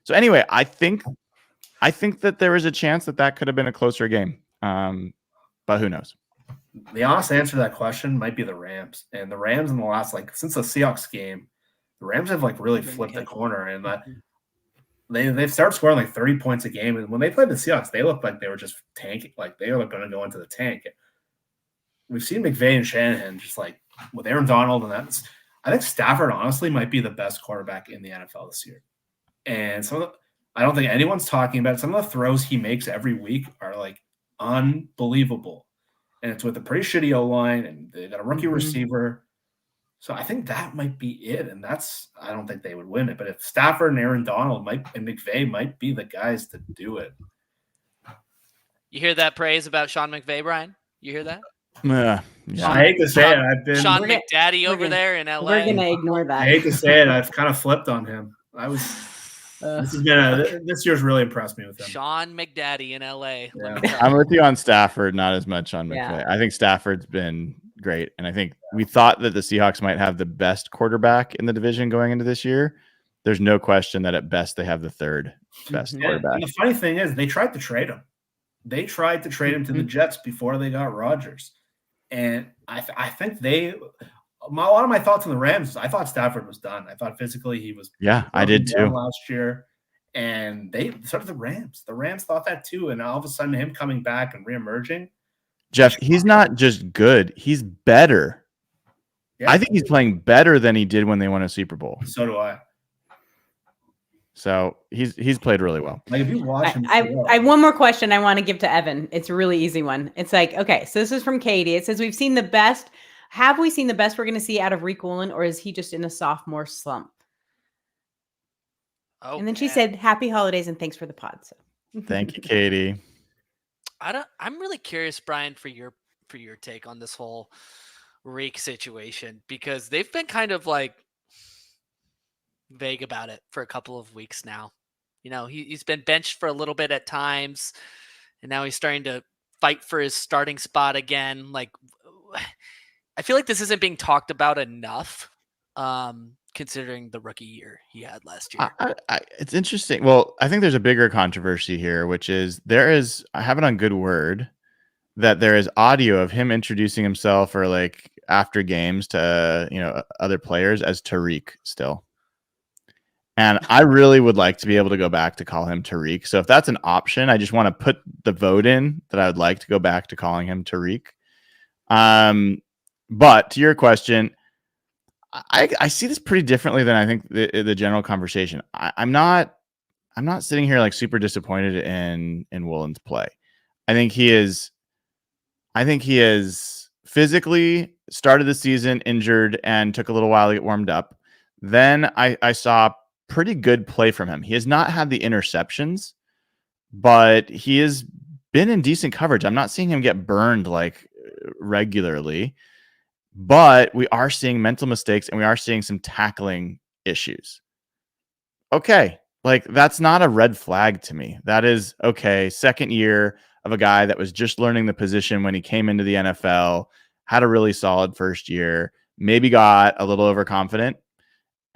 so anyway, I think that there is a chance that could have been a closer game. But who knows? The honest answer to that question might be the Rams. And the Rams in the last, like, since the Seahawks game, the Rams have like really flipped the corner, and they've started scoring like 30 points a game. And when they played the Seahawks, they looked like they were just tanking, like they were going to go into the tank. We've seen McVay and Shanahan just like with Aaron Donald, and I think Stafford honestly might be the best quarterback in the NFL this year. And I don't think anyone's talking about it. Some of the throws he makes every week are like unbelievable. And it's with a pretty shitty O-line, and they got a rookie receiver. So I think that might be it. And I don't think they would win it. But if Stafford and Aaron Donald and McVay might be the guys to do it. You hear that praise about Sean McVay, Brian? You hear that? Yeah. I hate to say it. I've been Sean McDaddy over there in LA. We're going to ignore that. I hate to say it. I've kind of flipped on him. This year's really impressed me with him. Sean McDaddy in LA. Yeah. I'm with you on Stafford, not as much on McVay. Yeah. I think Stafford's been great. And I think we thought that the Seahawks might have the best quarterback in the division going into this year. There's no question that at best they have the third best quarterback. And the funny thing is they tried to trade him. They tried to trade him to the Jets before they got Rodgers. And I think a lot of my thoughts on the Rams is I thought Stafford was done. I thought physically he was. Yeah, I did too. Last year. And they started the Rams. The Rams thought that too. And all of a sudden him coming back and reemerging. Jeff, he's not just good. He's better. Yeah. I think he's playing better than he did when they won a Super Bowl. So do I. So he's played really well. Like if you watch him, I have one more question I want to give to Evan. It's a really easy one. It's like, okay, so this is from Katie. It says, we've seen the best. Have we seen the best we're going to see out of Tariq Woolen, or is he just in a sophomore slump? Oh, and then she said, happy holidays and thanks for the pod. So thank you, Katie. I'm really curious, Brian, for your take on this whole Reek situation, because they've been kind of like vague about it for a couple of weeks now. You know, he's been benched for a little bit at times, and now he's starting to fight for his starting spot again. Like, I feel like this isn't being talked about enough, considering the rookie year he had last year. It's interesting. Well, I think there's a bigger controversy here, which is I have it on good word that there is audio of him introducing himself or like after games to, other players as Tariq still. And I really would like to be able to go back to call him Tariq. So if that's an option, I just want to put the vote in that I would like to go back to calling him Tariq. But to your question, I see this pretty differently than I think the general conversation. I'm not sitting here like super disappointed in Woolen's play. I think he is physically started the season injured and took a little while to get warmed up. Then I saw pretty good play from him. He has not had the interceptions, but he has been in decent coverage. I'm not seeing him get burned like regularly, but we are seeing mental mistakes and we are seeing some tackling issues. Okay, like, that's not a red flag to me. That is, okay, second year of a guy that was just learning the position when he came into the NFL, had a really solid first year, maybe got a little overconfident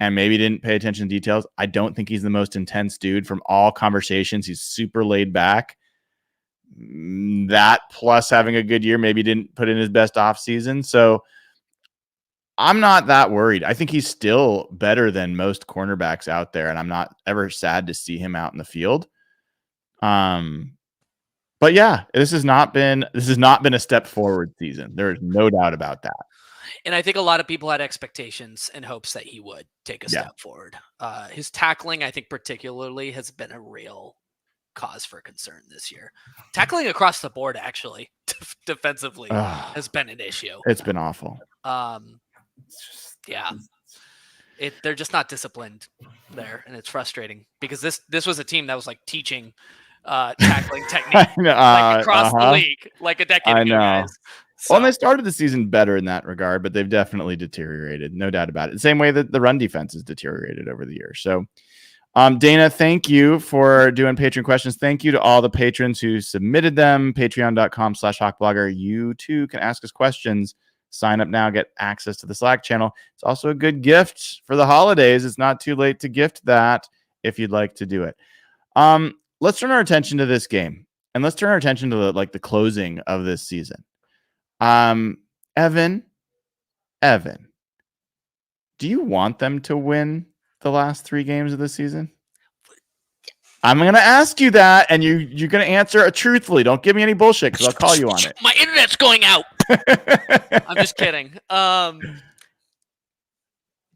and maybe didn't pay attention to details. I don't think he's the most intense dude from all conversations. He's super laid back. That plus having a good year, maybe didn't put in his best off season. So I'm not that worried. I think he's still better than most cornerbacks out there, and I'm not ever sad to see him out in the field. But yeah, this has not been a step forward season. There is no doubt about that. And I think a lot of people had expectations and hopes that he would take a step forward. His tackling, I think particularly, has been a real cause for concern this year. Tackling across the board, actually, defensively, has been an issue. It's been awful. Yeah. They're just not disciplined there, and it's frustrating because this was a team that was like teaching tackling technique like across the league like a decade ago, guys. So. Well, and they started the season better in that regard, but they've definitely deteriorated, no doubt about it. The same way that the run defense has deteriorated over the years. So, Dayna, thank you for doing patron questions. Thank you to all the patrons who submitted them. Patreon.com/hawkblogger. You too can ask us questions. Sign up now, get access to the Slack channel. It's also a good gift for the holidays. It's not too late to gift that if you'd like to do it. Let's turn our attention to this game, and let's turn our attention to the closing of this season. Evan, do you want them to win the last 3 games of the season? I'm going to ask you that, and you're going to answer it truthfully. Don't give me any bullshit because I'll call you on it. My internet's going out. I'm just kidding.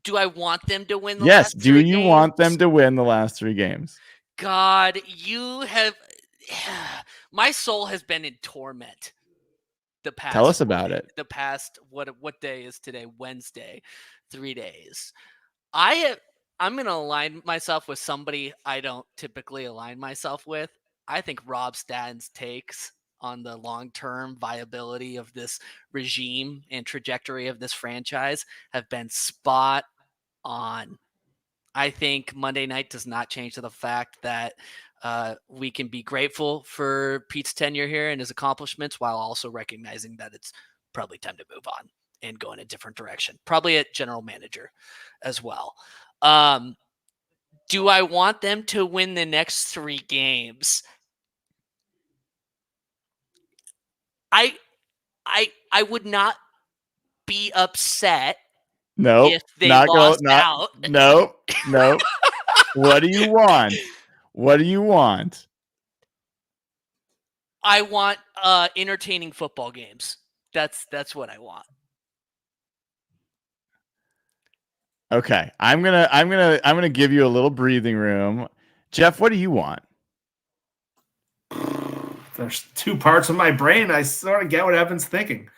Do I want them to win the last 3 games? Yes, do you want them to win the last 3 games? God, you have... My soul has been in torment. Tell us about it. The past, what day is today? Wednesday. 3 days. I'm going to align myself with somebody I don't typically align myself with. I think Rob Statton's takes on the long-term viability of this regime and trajectory of this franchise have been spot on. I think Monday night does not change to the fact that we can be grateful for Pete's tenure here and his accomplishments while also recognizing that it's probably time to move on and go in a different direction. Probably at general manager as well. Do I want them to win the next 3 games? I would not be upset if they lost out. No. What do you want? What do you want? I want entertaining football games. That's what I want. Okay, I'm gonna give you a little breathing room. Jeff, what do you want? There's 2 parts of my brain. I sort of get what Evan's thinking.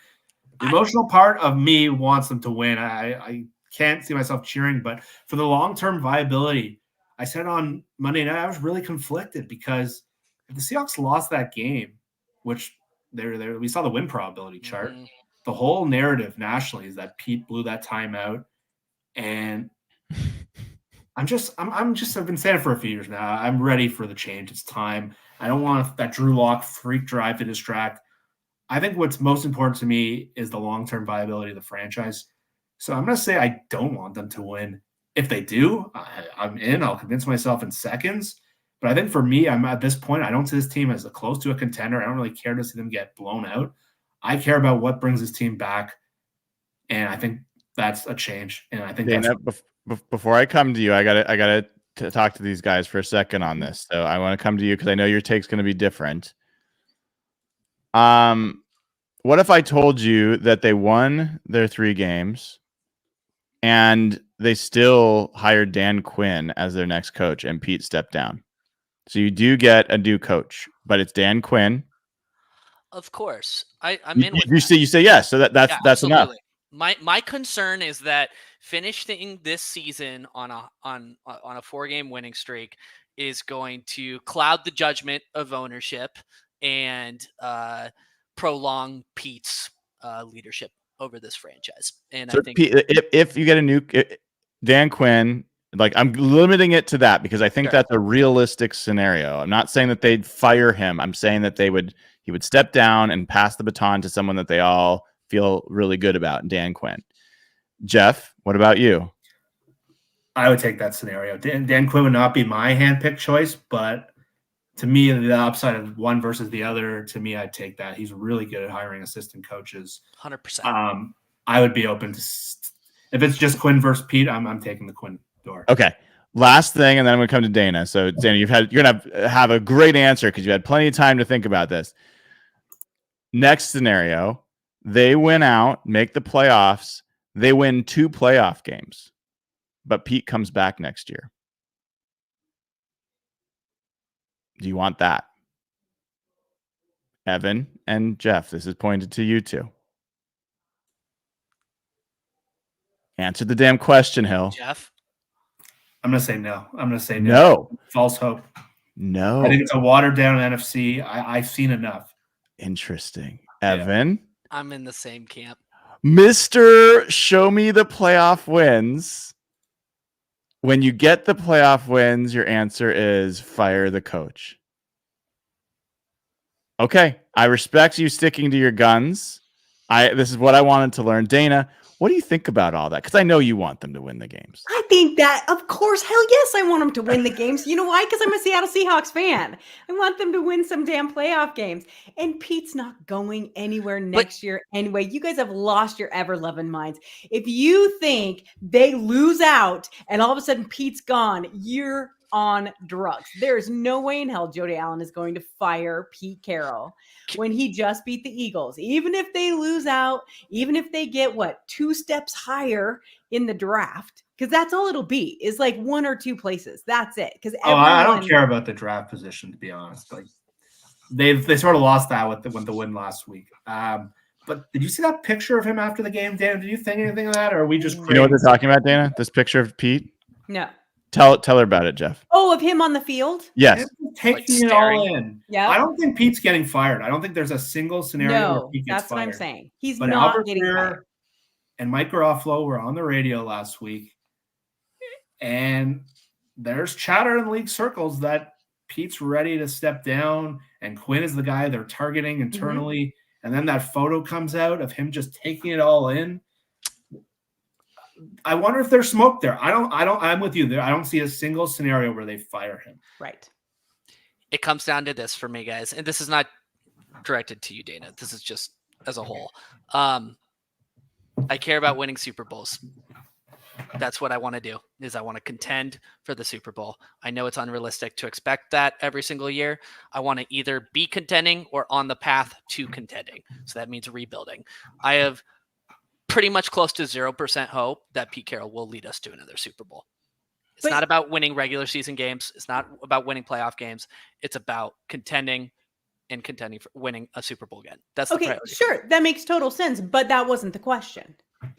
The emotional part of me wants them to win. I can't see myself cheering, but for the long-term viability, I said on Monday night, I was really conflicted because if the Seahawks lost that game, which we saw the win probability chart, the whole narrative nationally is that Pete blew that timeout. And I've been saying it for a few years now. I'm ready for the change. It's time. I don't want that Drew Lock freak drive to distract. I think what's most important to me is the long-term viability of the franchise. So I'm going to say I don't want them to win. If they do, I'm in. I'll convince myself in seconds. But I think for me, I'm at this point, I don't see this team as close to a contender. I don't really care to see them get blown out. I care about what brings this team back. And I think that's a change. And I think before I come to you, I gotta talk to these guys for a second on this. So I want to come to you because I know your take's going to be different. What if I told you that they won their 3 games and they still hired Dan Quinn as their next coach and Pete stepped down? So you do get a new coach, but it's Dan Quinn. Of course, I'm in. You say yes, so that's enough. My concern is that finishing this season on a 4-game winning streak is going to cloud the judgment of ownership and prolong Pete's leadership over this franchise. And so I think if you get a new Dan Quinn Like, I'm limiting it to that because I think Sure. that's a realistic scenario. I'm not saying that they'd fire him. I'm saying that he would step down and pass the baton to someone that they all feel really good about, Dan Quinn. Jeff, what about you? I would take that scenario. Dan Quinn would not be my handpicked choice, but to me, the upside of one versus the other, to me, I'd take that. He's really good at hiring assistant coaches. 100%. I would be open to if it's just Quinn versus Pete. I'm taking the Quinn door. Okay. Last thing, and then we come to Dayna. So Dayna, you're gonna have a great answer because you had plenty of time to think about this. Next scenario, they win out, make the playoffs. They win 2 playoff games, but Pete comes back next year. Do you want that? Evan and Jeff, this is pointed to you two. Answer the damn question, Hill. Jeff? I'm going to say no. I'm going to say no. False hope. No. I think it's a watered down NFC. I've seen enough. Interesting. Evan? I'm in the same camp. Mr. Show me the playoff wins. When you get the playoff wins, your answer is fire the coach. Okay. I respect you sticking to your guns. This is what I wanted to learn. Dayna, what do you think about all that? Because I know you want them to win the games. I think that, of course, hell yes, I want them to win the games. You know why? Because I'm a Seattle Seahawks fan. I want them to win some damn playoff games. And Pete's not going anywhere next year anyway. You guys have lost your ever-loving minds. If you think they lose out and all of a sudden Pete's gone, you're on drugs. There's no way in hell Jody Allen is going to fire Pete Carroll when he just beat the Eagles. Even if they lose out, even if they get 2 steps higher in the draft, because that's all it'll be is like 1 or 2 places. That's it. Because I don't care about the draft position, to be honest. Like they sort of lost that with the win last week. But did you see that picture of him after the game, Dayna? Did you think anything of that, or are we just crazy? You know what they're talking about, Dayna? This picture of Pete? No. Tell her about it, Jeff. Oh, of him on the field? Yes. Taking it all in. Yeah. I don't think Pete's getting fired. I don't think there's a single scenario where Pete gets that's fired. what I'm saying. He's but not Albert getting fired. And Mike Garofalo were on the radio last week, and there's chatter in league circles that Pete's ready to step down, and Quinn is the guy they're targeting internally. Mm-hmm. And then that photo comes out of him just taking it all in. I wonder if there's smoke there. I'm with you there. I don't see a single scenario where they fire him. Right. It comes down to this for me, guys. And this is not directed to you, Dayna. This is just as a whole. I care about winning Super Bowls. That's what I want to do, is I want to contend for the Super Bowl. I know it's unrealistic to expect that every single year. I want to either be contending or on the path to contending. So that means rebuilding. I have pretty much close to 0% hope that Pete Carroll will lead us to another Super Bowl. It's not about winning regular season games. It's not about winning playoff games. It's about contending and contending for winning a Super Bowl again. That's the priority. Sure. That makes total sense, but that wasn't the question.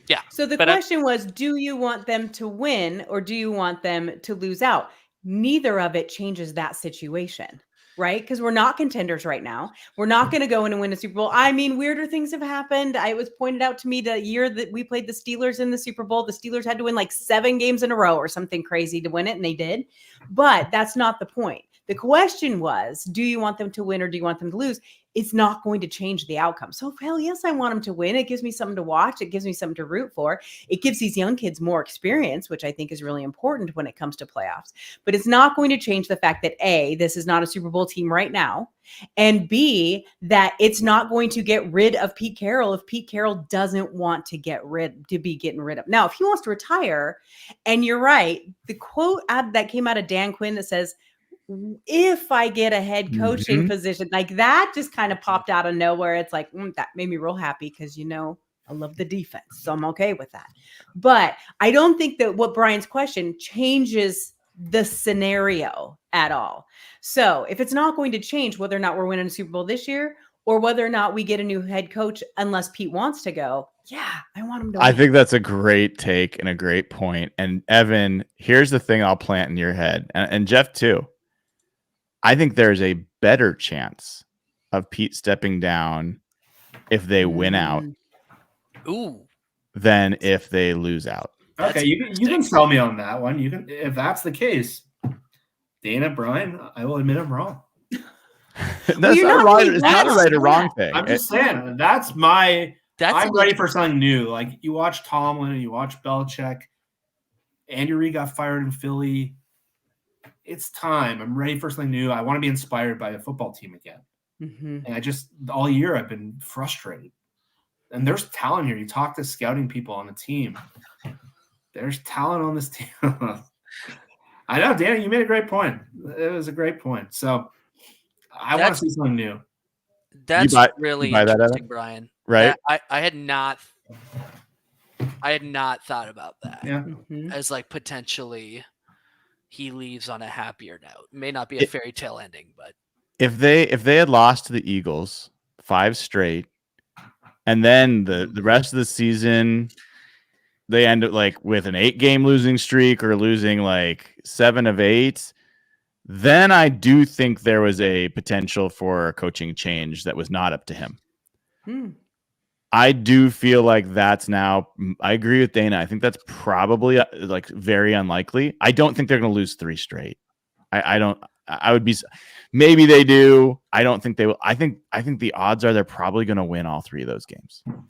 Yeah. So the question was, do you want them to win or do you want them to lose out? Neither of it changes that situation, right? Because we're not contenders right now. We're not going to go in and win a Super Bowl. I mean, weirder things have happened. It was pointed out to me the year that we played the Steelers in the Super Bowl. The Steelers had to win like 7 games in a row or something crazy to win it, and they did. But that's not the point. The question was, do you want them to win or do you want them to lose? It's not going to change the outcome. So, hell yes, I want them to win. It gives me something to watch. It gives me something to root for. It gives these young kids more experience, which I think is really important when it comes to playoffs. But it's not going to change the fact that A, this is not a Super Bowl team right now, and B, that it's not going to get rid of Pete Carroll if Pete Carroll doesn't want to be getting rid of. Now, if he wants to retire, and you're right, the quote that came out of Dan Quinn that says, if I get a head coaching position, like that just kind of popped out of nowhere. It's like, that made me real happy because, I love the defense. So I'm okay with that. But I don't think that what Brian's question changes the scenario at all. So if it's not going to change whether or not we're winning a Super Bowl this year or whether or not we get a new head coach, unless Pete wants to go, yeah, I want him to win. I think that's a great take and a great point. And Evan, here's the thing I'll plant in your head, and Jeff too. I think there's a better chance of Pete stepping down if they win out than if they lose out. Okay, you can sell me on that one. You can, if that's the case. Dayna, Brian, I will admit I'm wrong. That's not right. It's not a right or wrong thing. I'm just saying I'm ready for something new. Like you watch Tomlin and you watch Belichick. Andy Reid got fired in Philly. It's time. I'm ready for something new. I want to be inspired by a football team again. Mm-hmm. And all year I've been frustrated. And there's talent here. You talk to scouting people on the team. There's talent on this team. I know, Danny, you made a great point. It was a great point. So I want to see something new. That's really interesting, Brian. Right? I had not thought about that. Yeah. As like potentially he leaves on a happier note. May not be a fairy tale ending, but if they had lost to the Eagles 5 straight, and then the rest of the season they end up like with an 8-game losing streak or losing like 7 of 8, then I do think there was a potential for a coaching change that was not up to him. I do feel like that's now. I agree with Dayna. I think that's probably like very unlikely. I don't think they're going to lose 3 straight. I don't. I would be. Maybe they do. I don't think they will. I think the odds are they're probably going to win all 3 of those games. I'll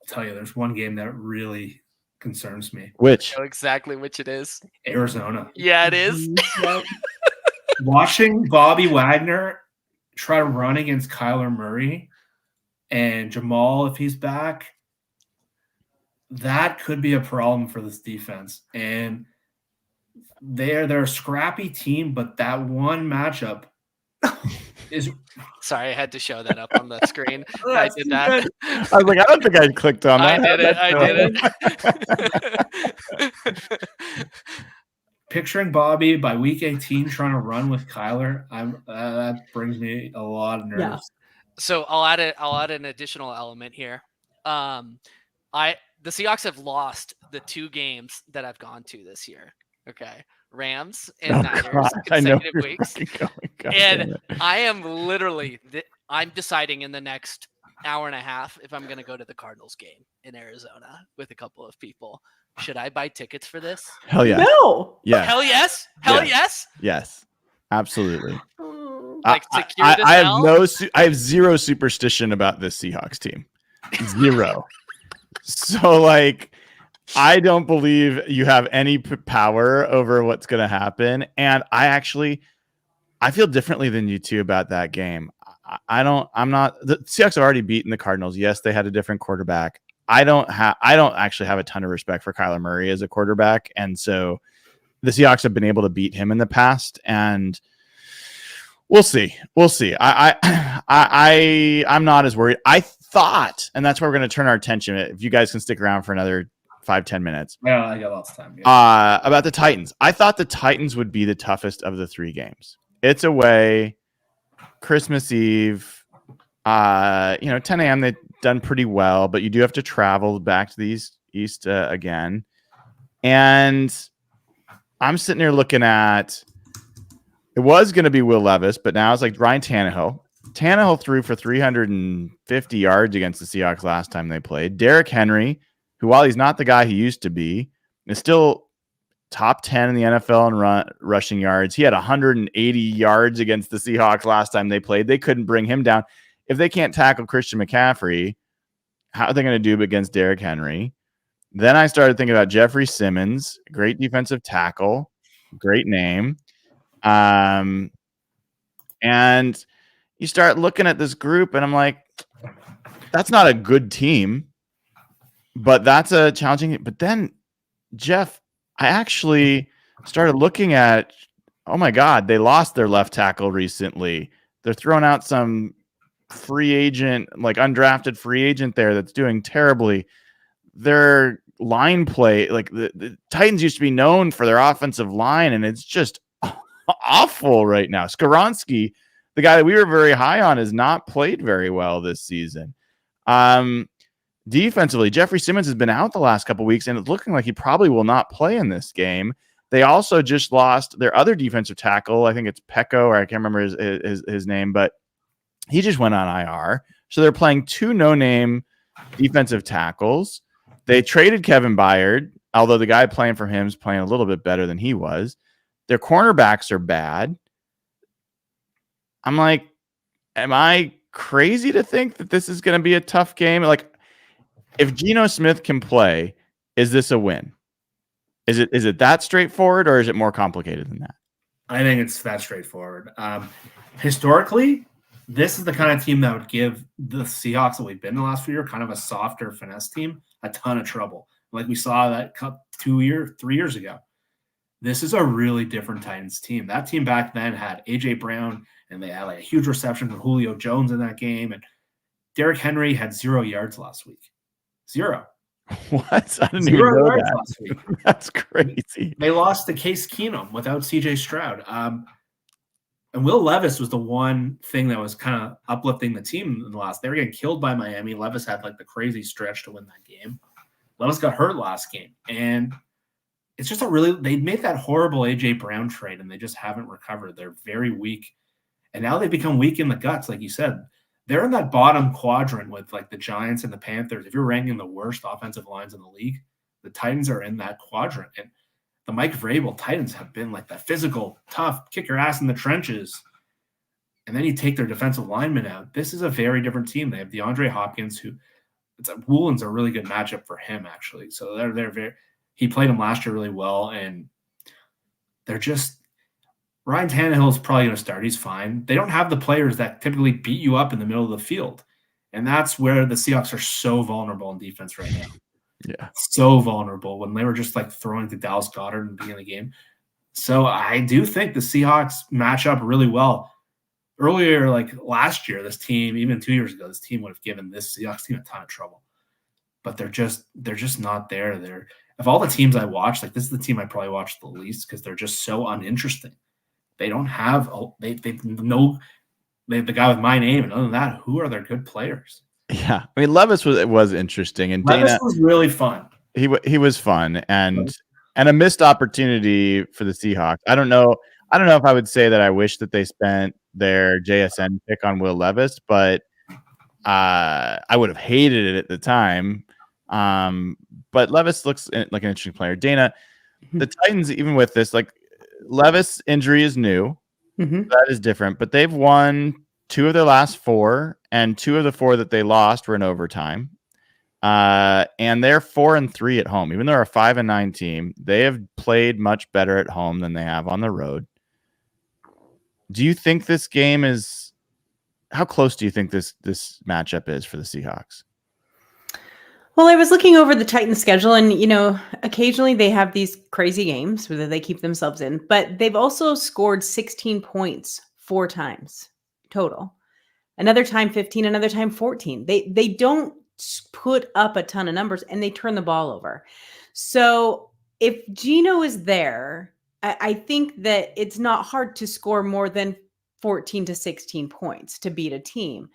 tell you, there's one game that really concerns me. Which? I know exactly which it is. Arizona. Yeah, it is. Watching Bobby Wagner try to run against Kyler Murray and Jamal, if he's back, that could be a problem for this defense. And they're a scrappy team, but that one matchup is. Sorry, I had to show that up on the screen. I did that. I was like, I don't think I clicked on that. I did it. Picturing Bobby by week 18 trying to run with Kyler, that brings me a lot of nerves. Yeah. So I'll add an additional element here. The Seahawks have lost the 2 games that I've gone to this year. Okay. Rams and Niners consecutive weeks. And I am literally I'm deciding in the next hour and a half if I'm going to go to the Cardinals game in Arizona with a couple of people. Should I buy tickets for this? Hell yes. No. Yeah. Hell yes. Hell yes. Yes. Absolutely. Like I have zero superstition about this Seahawks team. Zero. So like I don't believe you have any power over what's going to happen. And I feel differently than you two about that game. The Seahawks have already beaten the Cardinals. Yes, they had a different quarterback. I don't actually have a ton of respect for Kyler Murray as a quarterback. And so the Seahawks have been able to beat him in the past, and we'll see. I'm not as worried. I thought, and that's where we're going to turn our attention. If you guys can stick around for another 5-10 minutes. Yeah, I got lots of time. Yeah. About the Titans. I thought the Titans would be the toughest of the 3 games. It's away, Christmas Eve, 10 a.m. They've done pretty well, but you do have to travel back to the East again. And I'm sitting here looking at, it was going to be Will Levis, but now it's like Ryan Tannehill. Tannehill threw for 350 yards against the Seahawks last time they played. Derrick Henry, who, while he's not the guy he used to be, is still top 10 in the NFL in rushing yards. He had 180 yards against the Seahawks last time they played. They couldn't bring him down. If they can't tackle Christian McCaffrey, how are they going to do against Derrick Henry? Then I started thinking about Jeffrey Simmons, great defensive tackle, great name. And you start looking at this group, and I'm like, that's not a good team, but that's a challenging. But then, Jeff, I actually started looking at, oh my God, they lost their left tackle recently. They're throwing out some free agent, like undrafted free agent there that's doing terribly. Their line play, like the Titans used to be known for their offensive line, and it's just awful right now. Skoronski, the guy that we were very high on, has not played very well this season. Defensively, Jeffrey Simmons has been out the last couple of weeks, and it's looking like he probably will not play in this game. They also just lost their other defensive tackle. I think it's Pecco, or I can't remember his name, but he just went on IR. So they're playing 2 no-name defensive tackles. They traded Kevin Byard although the guy playing for him is playing a little bit better than he was. Their cornerbacks are bad. I'm like, am I crazy to think that this is going to be a tough game? Like, if Geno Smith can play, is this a win? Is it that straightforward, or is it more complicated than that? I think it's that straightforward. Historically, this is the kind of team that would give the Seahawks that we've been in the last few years, kind of a softer finesse team, a ton of trouble. Like we saw that 3 years ago. This is a really different Titans team. That team back then had A.J. Brown, and they had like a huge reception from Julio Jones in that game. And Derrick Henry had 0 yards last week. 0. What? I didn't 0 even know yards that. last week. That's crazy. They lost to Case Keenum without C.J. Stroud. And Will Levis was the one thing that was kind of uplifting the team in the last. They were getting killed by Miami. Levis had like the crazy stretch to win that game. Levis got hurt last game. And it's just they made that horrible A.J. Brown trade, and they just haven't recovered. They're very weak. And now they've become weak in the guts, like you said. They're in that bottom quadrant with like the Giants and the Panthers. If you're ranking the worst offensive lines in the league, the Titans are in that quadrant. And the Mike Vrabel Titans have been like that physical, tough, kick your ass in the trenches. And then you take their defensive linemen out. This is a very different team. They have DeAndre Hopkins, Woolen's a really good matchup for him, actually. So they're very. He played him last year really well, and they're just Ryan Tannehill is probably going to start. He's fine. They don't have the players that typically beat you up in the middle of the field, and that's where the Seahawks are so vulnerable in defense right now. Yeah, so vulnerable when they were just like throwing to Dallas Goedert in the beginning of the game. So I do think the Seahawks match up really well. Earlier, like last year, this team, even 2 years ago, this team would have given this Seahawks team a ton of trouble. But they're just not there. Of all the teams I watch, like this is the team I probably watched the least because they're just so uninteresting. They don't have they have the guy with my name, and other than that, who are their good players? Yeah. I mean, Levis was interesting, and Levis Dayna was really fun. He was fun, and a missed opportunity for the Seahawks. I don't know if I would say that I wish that they spent their JSN pick on Will Levis, but I would have hated it at the time. But Levis looks like an interesting player. Dayna, the Titans, even with this, like Levis injury is new. Mm-hmm. That is different, but they've won 2 of their last 4, and 2 of the 4 that they lost were in overtime. And they're 4-3 at home. Even though they're a 5-9 team, they have played much better at home than they have on the road. Do you think this game is? How close do you think this matchup is for the Seahawks? Well, I was looking over the Titans schedule, and occasionally they have these crazy games where they keep themselves in, but they've also scored 16 points 4 times total. Another time 15, another time 14. They don't put up a ton of numbers, and they turn the ball over. So if Geno is there, I think that it's not hard to score more than 14 to 16 points to beat a team.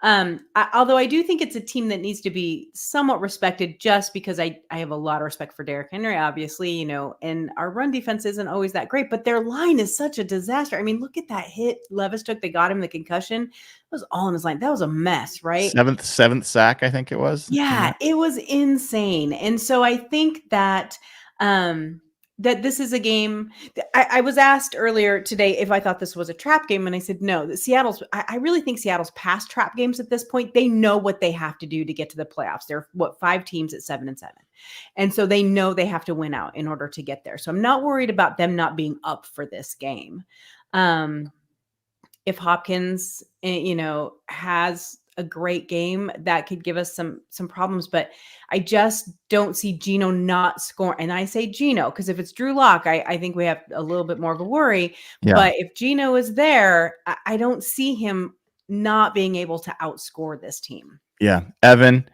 Although I do think it's a team that needs to be somewhat respected, just because I have a lot of respect for Derrick Henry, obviously, and our run defense isn't always that great, but their line is such a disaster. I mean, look at that hit Levis took. They got him the concussion. It was all in his line. That was a mess, right? Seventh sack, I think it was. Yeah, it was insane. And so I think that that this is a game. I was asked earlier today if I thought this was a trap game, and I said no. I really think Seattle's past trap games at this point. They know what they have to do to get to the playoffs. They're 5 teams at 7-7, and so they know they have to win out in order to get there. So I'm not worried about them not being up for this game. If Hopkins, has a great game, that could give us some problems, but I just don't see Geno not scoring. And I say Geno because if it's Drew Lock, I think we have a little bit more of a worry. Yeah. But if Geno is there, I don't see him not being able to outscore this team. Yeah. Evan,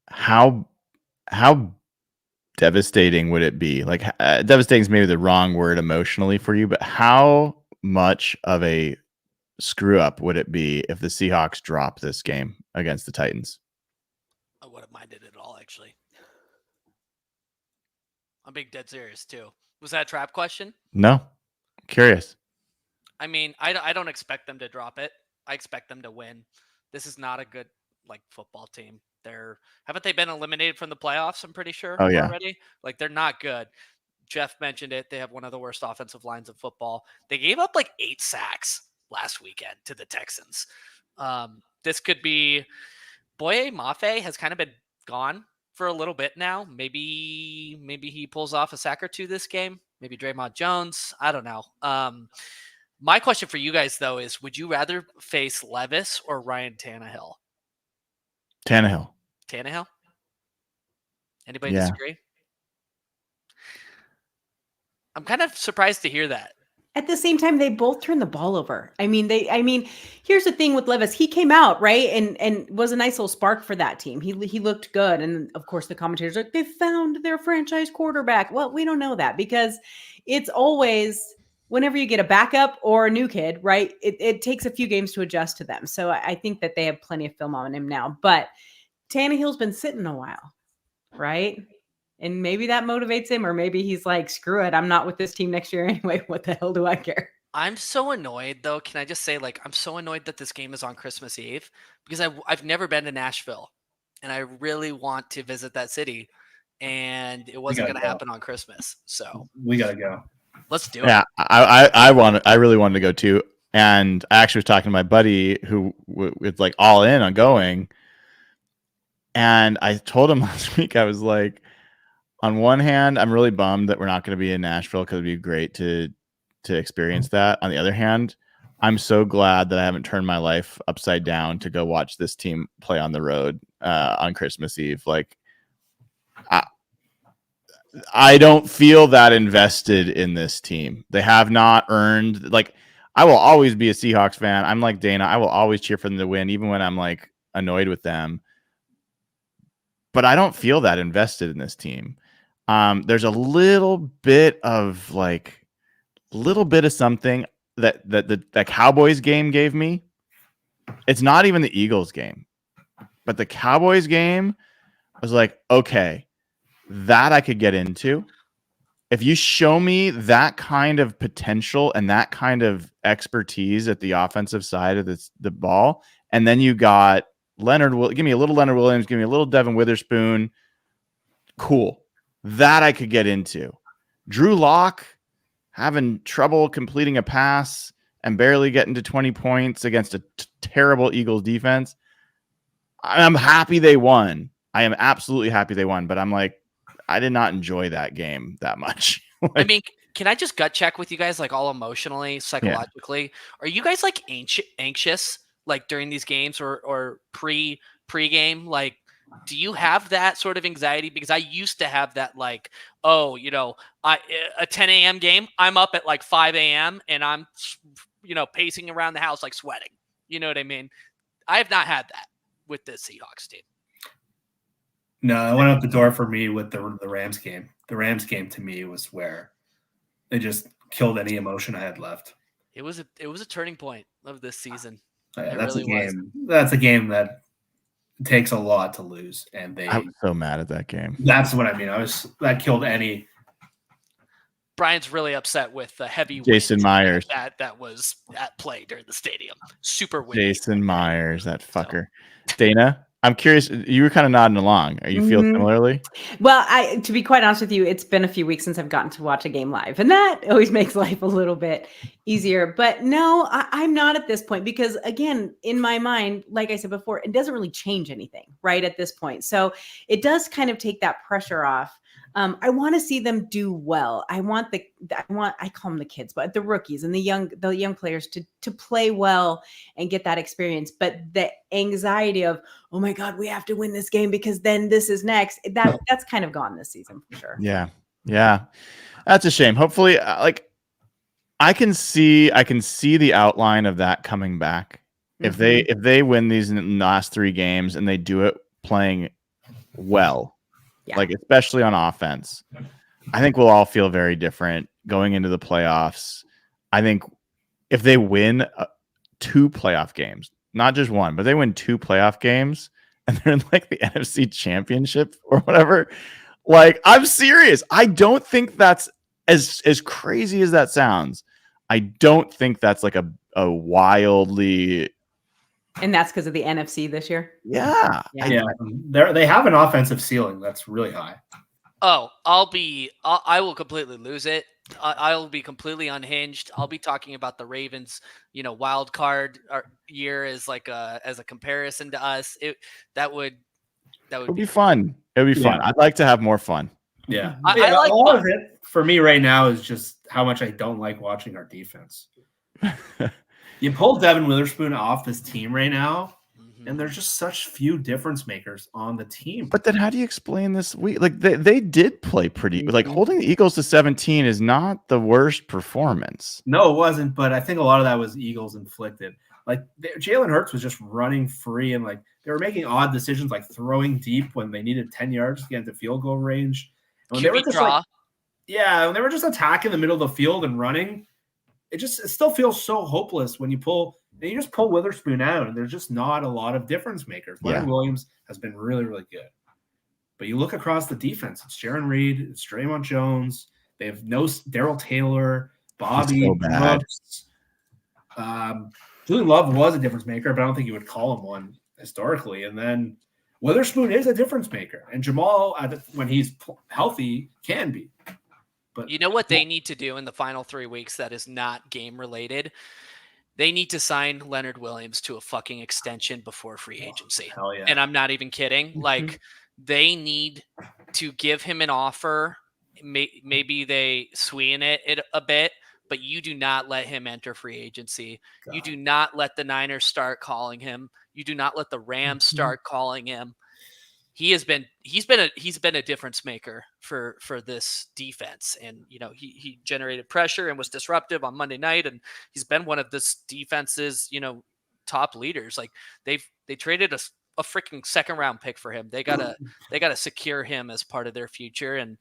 how devastating would it be? Like, devastating is maybe the wrong word emotionally for you, but how much of a screw up would it be if the Seahawks drop this game against the Titans? I wouldn't mind it at all, actually. I'm being dead serious too. Was that a trap question? No. Curious. I mean, I don't expect them to drop it. I expect them to win. This is not a good football team. Haven't they been eliminated from the playoffs? I'm pretty sure Oh, yeah. already. Like they're not good. Jeff mentioned it. They have one of the worst offensive lines of football. They gave up like 8 sacks last weekend to the Texans. This could be Boye Mafe has kind of been gone for a little bit now. Maybe he pulls off a sack or 2 this game. Maybe Draymond Jones. I don't know. My question for you guys though is: would you rather face Levis or Ryan Tannehill? Tannehill. Anybody Yeah. disagree? I'm kind of surprised to hear that. At the same time, they both turn the ball over. I mean, here's the thing with Levis. He came out, right? And was a nice little spark for that team. He looked good. And of course, the commentators are like, they found their franchise quarterback. Well, we don't know that because it's always whenever you get a backup or a new kid, right? It takes a few games to adjust to them. So I think that they have plenty of film on him now. But Tannehill's been sitting a while, right? And maybe that motivates him, or maybe he's like, screw it, I'm not with this team next year anyway. What the hell do I care? I'm so annoyed, though. Can I just say, like, I'm so annoyed that this game is on Christmas Eve because I've never been to Nashville, and I really want to visit that city, and it wasn't going to happen on Christmas. So we got to go. Let's do it. Yeah, I really wanted to go too, and I actually was talking to my buddy who was like all in on going, and I told him last week, I was like, on one hand, I'm really bummed that we're not going to be in Nashville because it'd be great to experience that. On the other hand, I'm so glad that I haven't turned my life upside down to go watch this team play on the road on Christmas Eve. Like, I don't feel that invested in this team. They have not earned. Like, I will always be a Seahawks fan. I'm like Dayna. I will always cheer for them to win, even when I'm like annoyed with them. But I don't feel that invested in this team. There's a little bit of something that Cowboys game gave me. It's not even the Eagles game, but the Cowboys game was like, okay, that I could get into. If you show me that kind of potential and that kind of expertise at the offensive side of the ball, and then you got give me a little Leonard Williams, give me a little Devin Witherspoon, cool. That I could get into. Drew Lock having trouble completing a pass and barely getting to 20 points against a terrible Eagles defense. I'm happy they won. I am absolutely happy they won, but I'm like, I did not enjoy that game that much. I mean, can I just gut check with you guys, like all emotionally, psychologically? Yeah. Are you guys like anxious like during these games or pre-game? Like, do you have that sort of anxiety? Because I used to have that, like, oh, a 10 a.m. game, I'm up at like 5 a.m. and I'm, pacing around the house like sweating. You know what I mean? I have not had that with this Seahawks team. No, I went out the door for me with the Rams game. The Rams game to me was where they just killed any emotion I had left. It was a turning point of this season. Yeah, that's really a game. That's a game that takes a lot to lose, and I was so mad at that game. That's what I mean. That killed any. Brian's really upset with the heavy Jason Myers that was at play during the stadium. Super windy. Jason Myers, that fucker. So. Dayna, I'm curious. You were kind of nodding along. Are you feel similarly? Well, to be quite honest with you, it's been a few weeks since I've gotten to watch a game live, and that always makes life a little bit easier. But no, I'm not at this point because, again, in my mind, like I said before, it doesn't really change anything right at this point. So it does kind of take that pressure off. I want to see them do well. I call them the kids, but the rookies and the young players to play well and get that experience. But the anxiety of, oh my God, we have to win this game because then this is next. That's kind of gone this season for sure. Yeah. That's a shame. Hopefully, I can see the outline of that coming back. If they win these last 3 games and they do it playing well. Yeah. Like, especially on offense, I think we'll all feel very different going into the playoffs. I think if they win 2 playoff games, not just one, but they win 2 playoff games and they're in like the NFC Championship or whatever, like, I'm serious. I don't think that's as crazy as that sounds. I don't think that's like a wildly And that's because of the NFC this year. Yeah. Yeah. They have an offensive ceiling that's really high. Oh, I will completely lose it. I'll be completely unhinged. I'll be talking about the Ravens, wild card year as a comparison to us. That would be fun. It would be fun. I'd like to have more fun. Yeah. I like a lot fun. of it for me right now is just how much I don't like watching our defense. You pull Devin Witherspoon off this team right now, and there's just such few difference makers on the team. But then how do you explain this week? Like they did play pretty, like holding the Eagles to 17 is not the worst performance. No, it wasn't, but I think a lot of that was Eagles inflicted. Like Jalen Hurts was just running free, and like they were making odd decisions, like throwing deep when they needed 10 yards to get into field goal range. And when they were just when they were just attacking the middle of the field and running, it still feels so hopeless when you just pull Witherspoon out, and there's just not a lot of difference makers. Leonard Williams has been really, really good. But you look across the defense, it's Jaron Reed, it's Draymond Jones. They have no Darrell Taylor, Bobby. So bad. Julian Love was a difference maker, but I don't think you would call him one historically. And then Witherspoon is a difference maker. And Jamal, when he's healthy, can be. But you know what they need to do in the final 3 weeks that is not game related? They need to sign Leonard Williams to a fucking extension before free agency. Hell yeah. And I'm not even kidding. Like, they need to give him an offer. Maybe they sweeten it a bit, but you do not let him enter free agency. God. You do not let the Niners start calling him. You do not let the Rams start calling him. He's been a difference maker for this defense, and he generated pressure and was disruptive on Monday night, and he's been one of this defense's top leaders. Like they traded a freaking second round pick for him. They gotta secure him as part of their future, and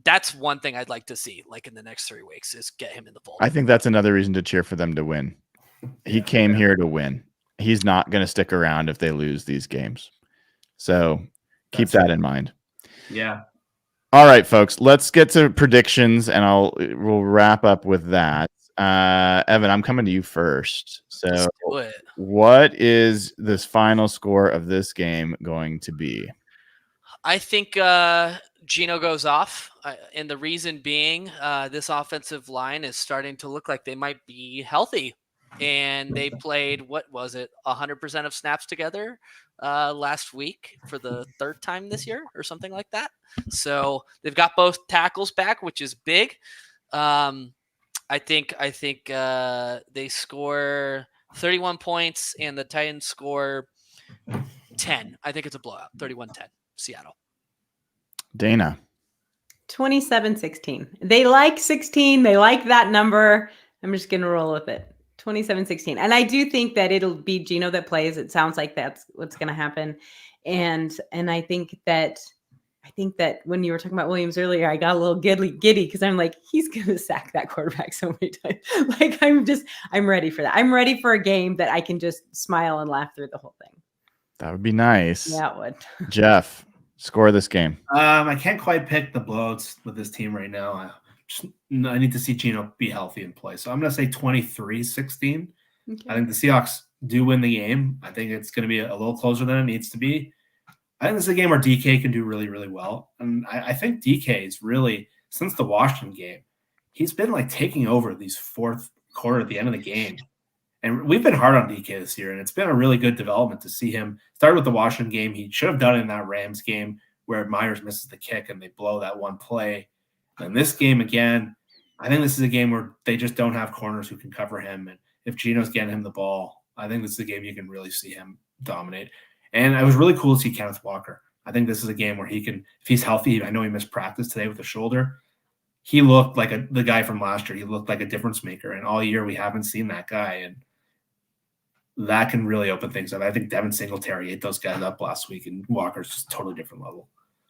that's one thing I'd like to see, like in the next 3 weeks, is get him in the fold. I think that's another reason to cheer for them to win. He came here to win. He's not going to stick around if they lose these games. So keep that in mind. Yeah. All right, folks, let's get to predictions, and we'll wrap up with that. Evan, I'm coming to you first. So what is this final score of this game going to be? I think Geno goes off, and the reason being this offensive line is starting to look like they might be healthy. And they played, 100% of snaps together last week for the third time this year or something like that. So they've got both tackles back, which is big. I think they score 31 points and the Titans score 10. I think it's a blowout, 31-10, Seattle. Dayna. 27-16. They like 16. They like that number. I'm just going to roll with it. 27-16. And I do think that it'll be Geno that plays. It sounds like that's what's going to happen. And I think that when you were talking about Williams earlier, I got a little giddy because I'm like, he's going to sack that quarterback so many times. Like, I'm ready for that. I'm ready for a game that I can just smile and laugh through the whole thing. That would be nice. Yeah, it would. Jeff, score this game. I can't quite pick the blowouts with this team right now. I need to see Geno be healthy and play. So I'm going to say 23-16. Okay. I think the Seahawks do win the game. I think it's going to be a little closer than it needs to be. I think this is a game where DK can do really, really well. And I think DK is really, since the Washington game, he's been like taking over these fourth quarter at the end of the game. And we've been hard on DK this year, and it's been a really good development to see him start with the Washington game. He should have done it in that Rams game where Myers misses the kick and they blow that one play. And this game, again, I think this is a game where they just don't have corners who can cover him. And if Geno's getting him the ball, I think this is a game you can really see him dominate. And it was really cool to see Kenneth Walker. I think this is a game where he can, if he's healthy, I know he missed practice today with the shoulder. He looked like the guy from last year. He looked like a difference maker. And all year we haven't seen that guy. And that can really open things up. I think Devin Singletary ate those guys up last week, and Walker's just a totally different level.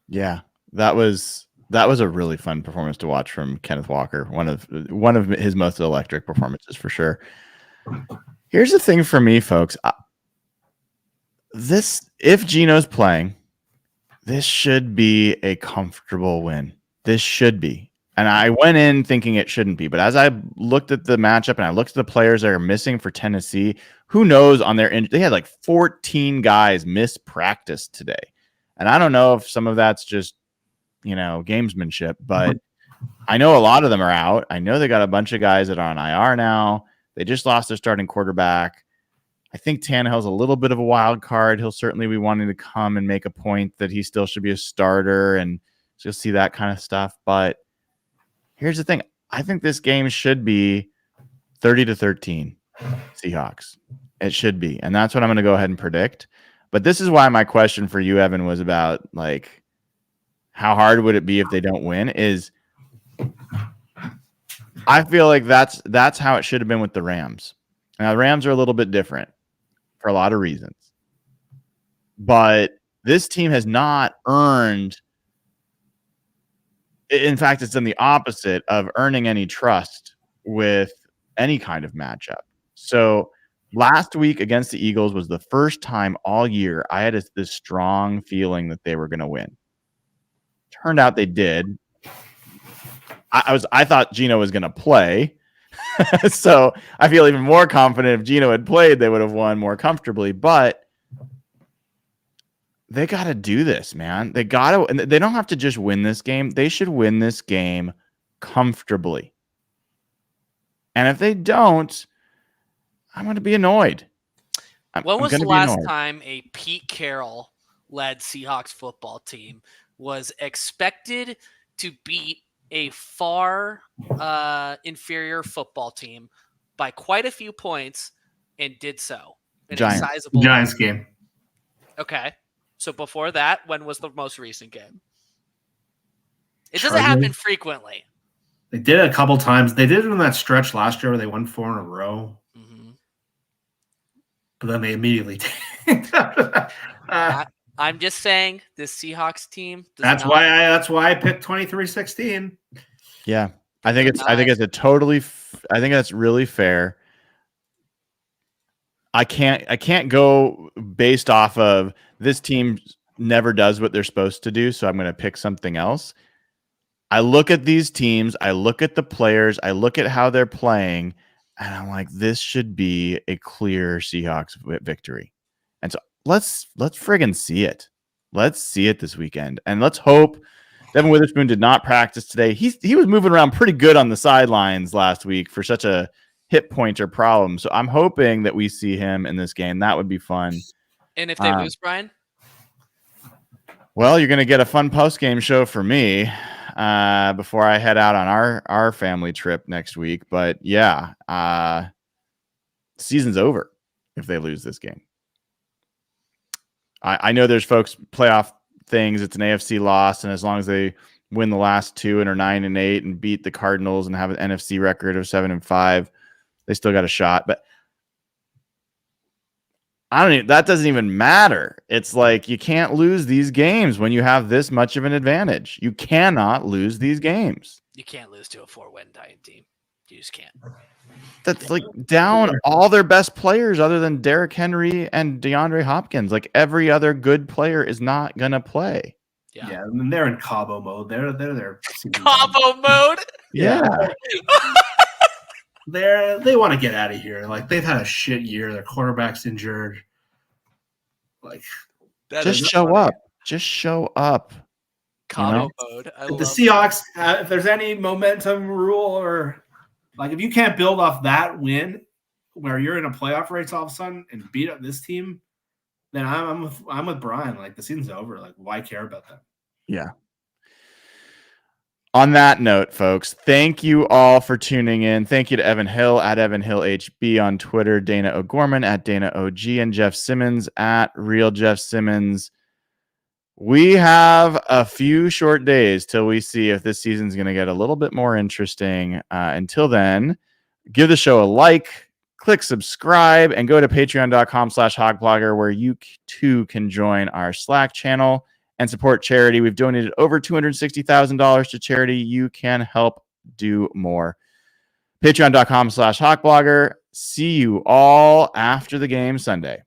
Yeah, that was a really fun performance to watch from Kenneth Walker. One of his most electric performances for sure. Here's the thing for me, folks. If Geno's playing, this should be a comfortable win. This should be. And I went in thinking it shouldn't be. But as I looked at the matchup and I looked at the players that are missing for Tennessee, who knows on their they had like 14 guys miss practice today. And I don't know if some of that's just, gamesmanship, but I know a lot of them are out. I know they got a bunch of guys that are on IR now. They just lost their starting quarterback. I think Tannehill's a little bit of a wild card. He'll certainly be wanting to come and make a point that he still should be a starter, and so you'll see that kind of stuff. But here's the thing. I think this game should be 30-13 Seahawks. It should be. And that's what I'm going to go ahead and predict. But this is why my question for you, Evan, was about like how hard would it be if they don't win is I feel like that's how it should have been with the Rams. Now the Rams are a little bit different for a lot of reasons. But this team has not earned, in fact, it's in the opposite of earning any trust with any kind of matchup. So last week against the Eagles was the first time all year I had this strong feeling that they were going to win. Turned out they did. I thought Geno was going to play. So I feel even more confident if Geno had played, they would have won more comfortably. But they got to do this, man. They got to, and they don't have to just win this game. They should win this game comfortably. And if they don't, I'm going to be annoyed. When was the last time a Pete Carroll-led Seahawks football team was expected to beat a far inferior football team by quite a few points and did so? Giants game. Okay. So before that, when was the most recent game? It doesn't happen frequently. They did it a couple times. They did it in that stretch last year where they won 4 in a row. Mm-hmm. But then they immediately I'm just saying this Seahawks team. That's why I picked 23-16. Yeah, I think that's really fair. I can't go based off of this team never does what they're supposed to do, so I'm going to pick something else. I look at these teams, I look at the players, I look at how they're playing, and I'm like, this should be a clear Seahawks victory. And so let's friggin' see it. Let's see it this weekend, and let's hope. Devin Witherspoon did not practice today. He was moving around pretty good on the sidelines last week for such a hip pointer problem. So I'm hoping that we see him in this game. That would be fun. And if they lose, Brian? Well, you're going to get a fun post-game show for me before I head out on our family trip next week. But yeah, season's over if they lose this game. I know there's folks playoff things. It's an AFC loss, and as long as they win the last 2 and are 9-8 and beat the Cardinals and have an NFC record of 7-5, they still got a shot. But that doesn't even matter. It's like you can't lose these games when you have this much of an advantage. You cannot lose these games. You can't lose to a 4-win Titan team. You just can't. That's like down all their best players other than Derrick Henry and DeAndre Hopkins. Like every other good player is not going to play. Yeah, and they're in Cabo mode. They're Cabo mode? Yeah. They want to get out of here. Like they've had a shit year. Their quarterback's injured. Like just show up. Just show up. Cabo mode. The Seahawks, if there's any momentum rule or like if you can't build off that win where you're in a playoff race all of a sudden and beat up this team, then I'm with Brian. Like the season's over. Like why care about that? Yeah. On that note, folks, thank you all for tuning in. Thank you to Evan Hill at Evan Hill HB on Twitter, Dayna O'Gorman at Dayna OG, and Jeff Simmons at Real Jeff Simmons. We have a few short days till we see if this season's going to get a little bit more interesting. Until then, give the show a like, click subscribe, and go to patreon.com/hogblogger where you too can join our Slack channel and support charity. We've donated over $260,000 to charity. You can help do more. Patreon.com/hogblogger. See you all after the game Sunday.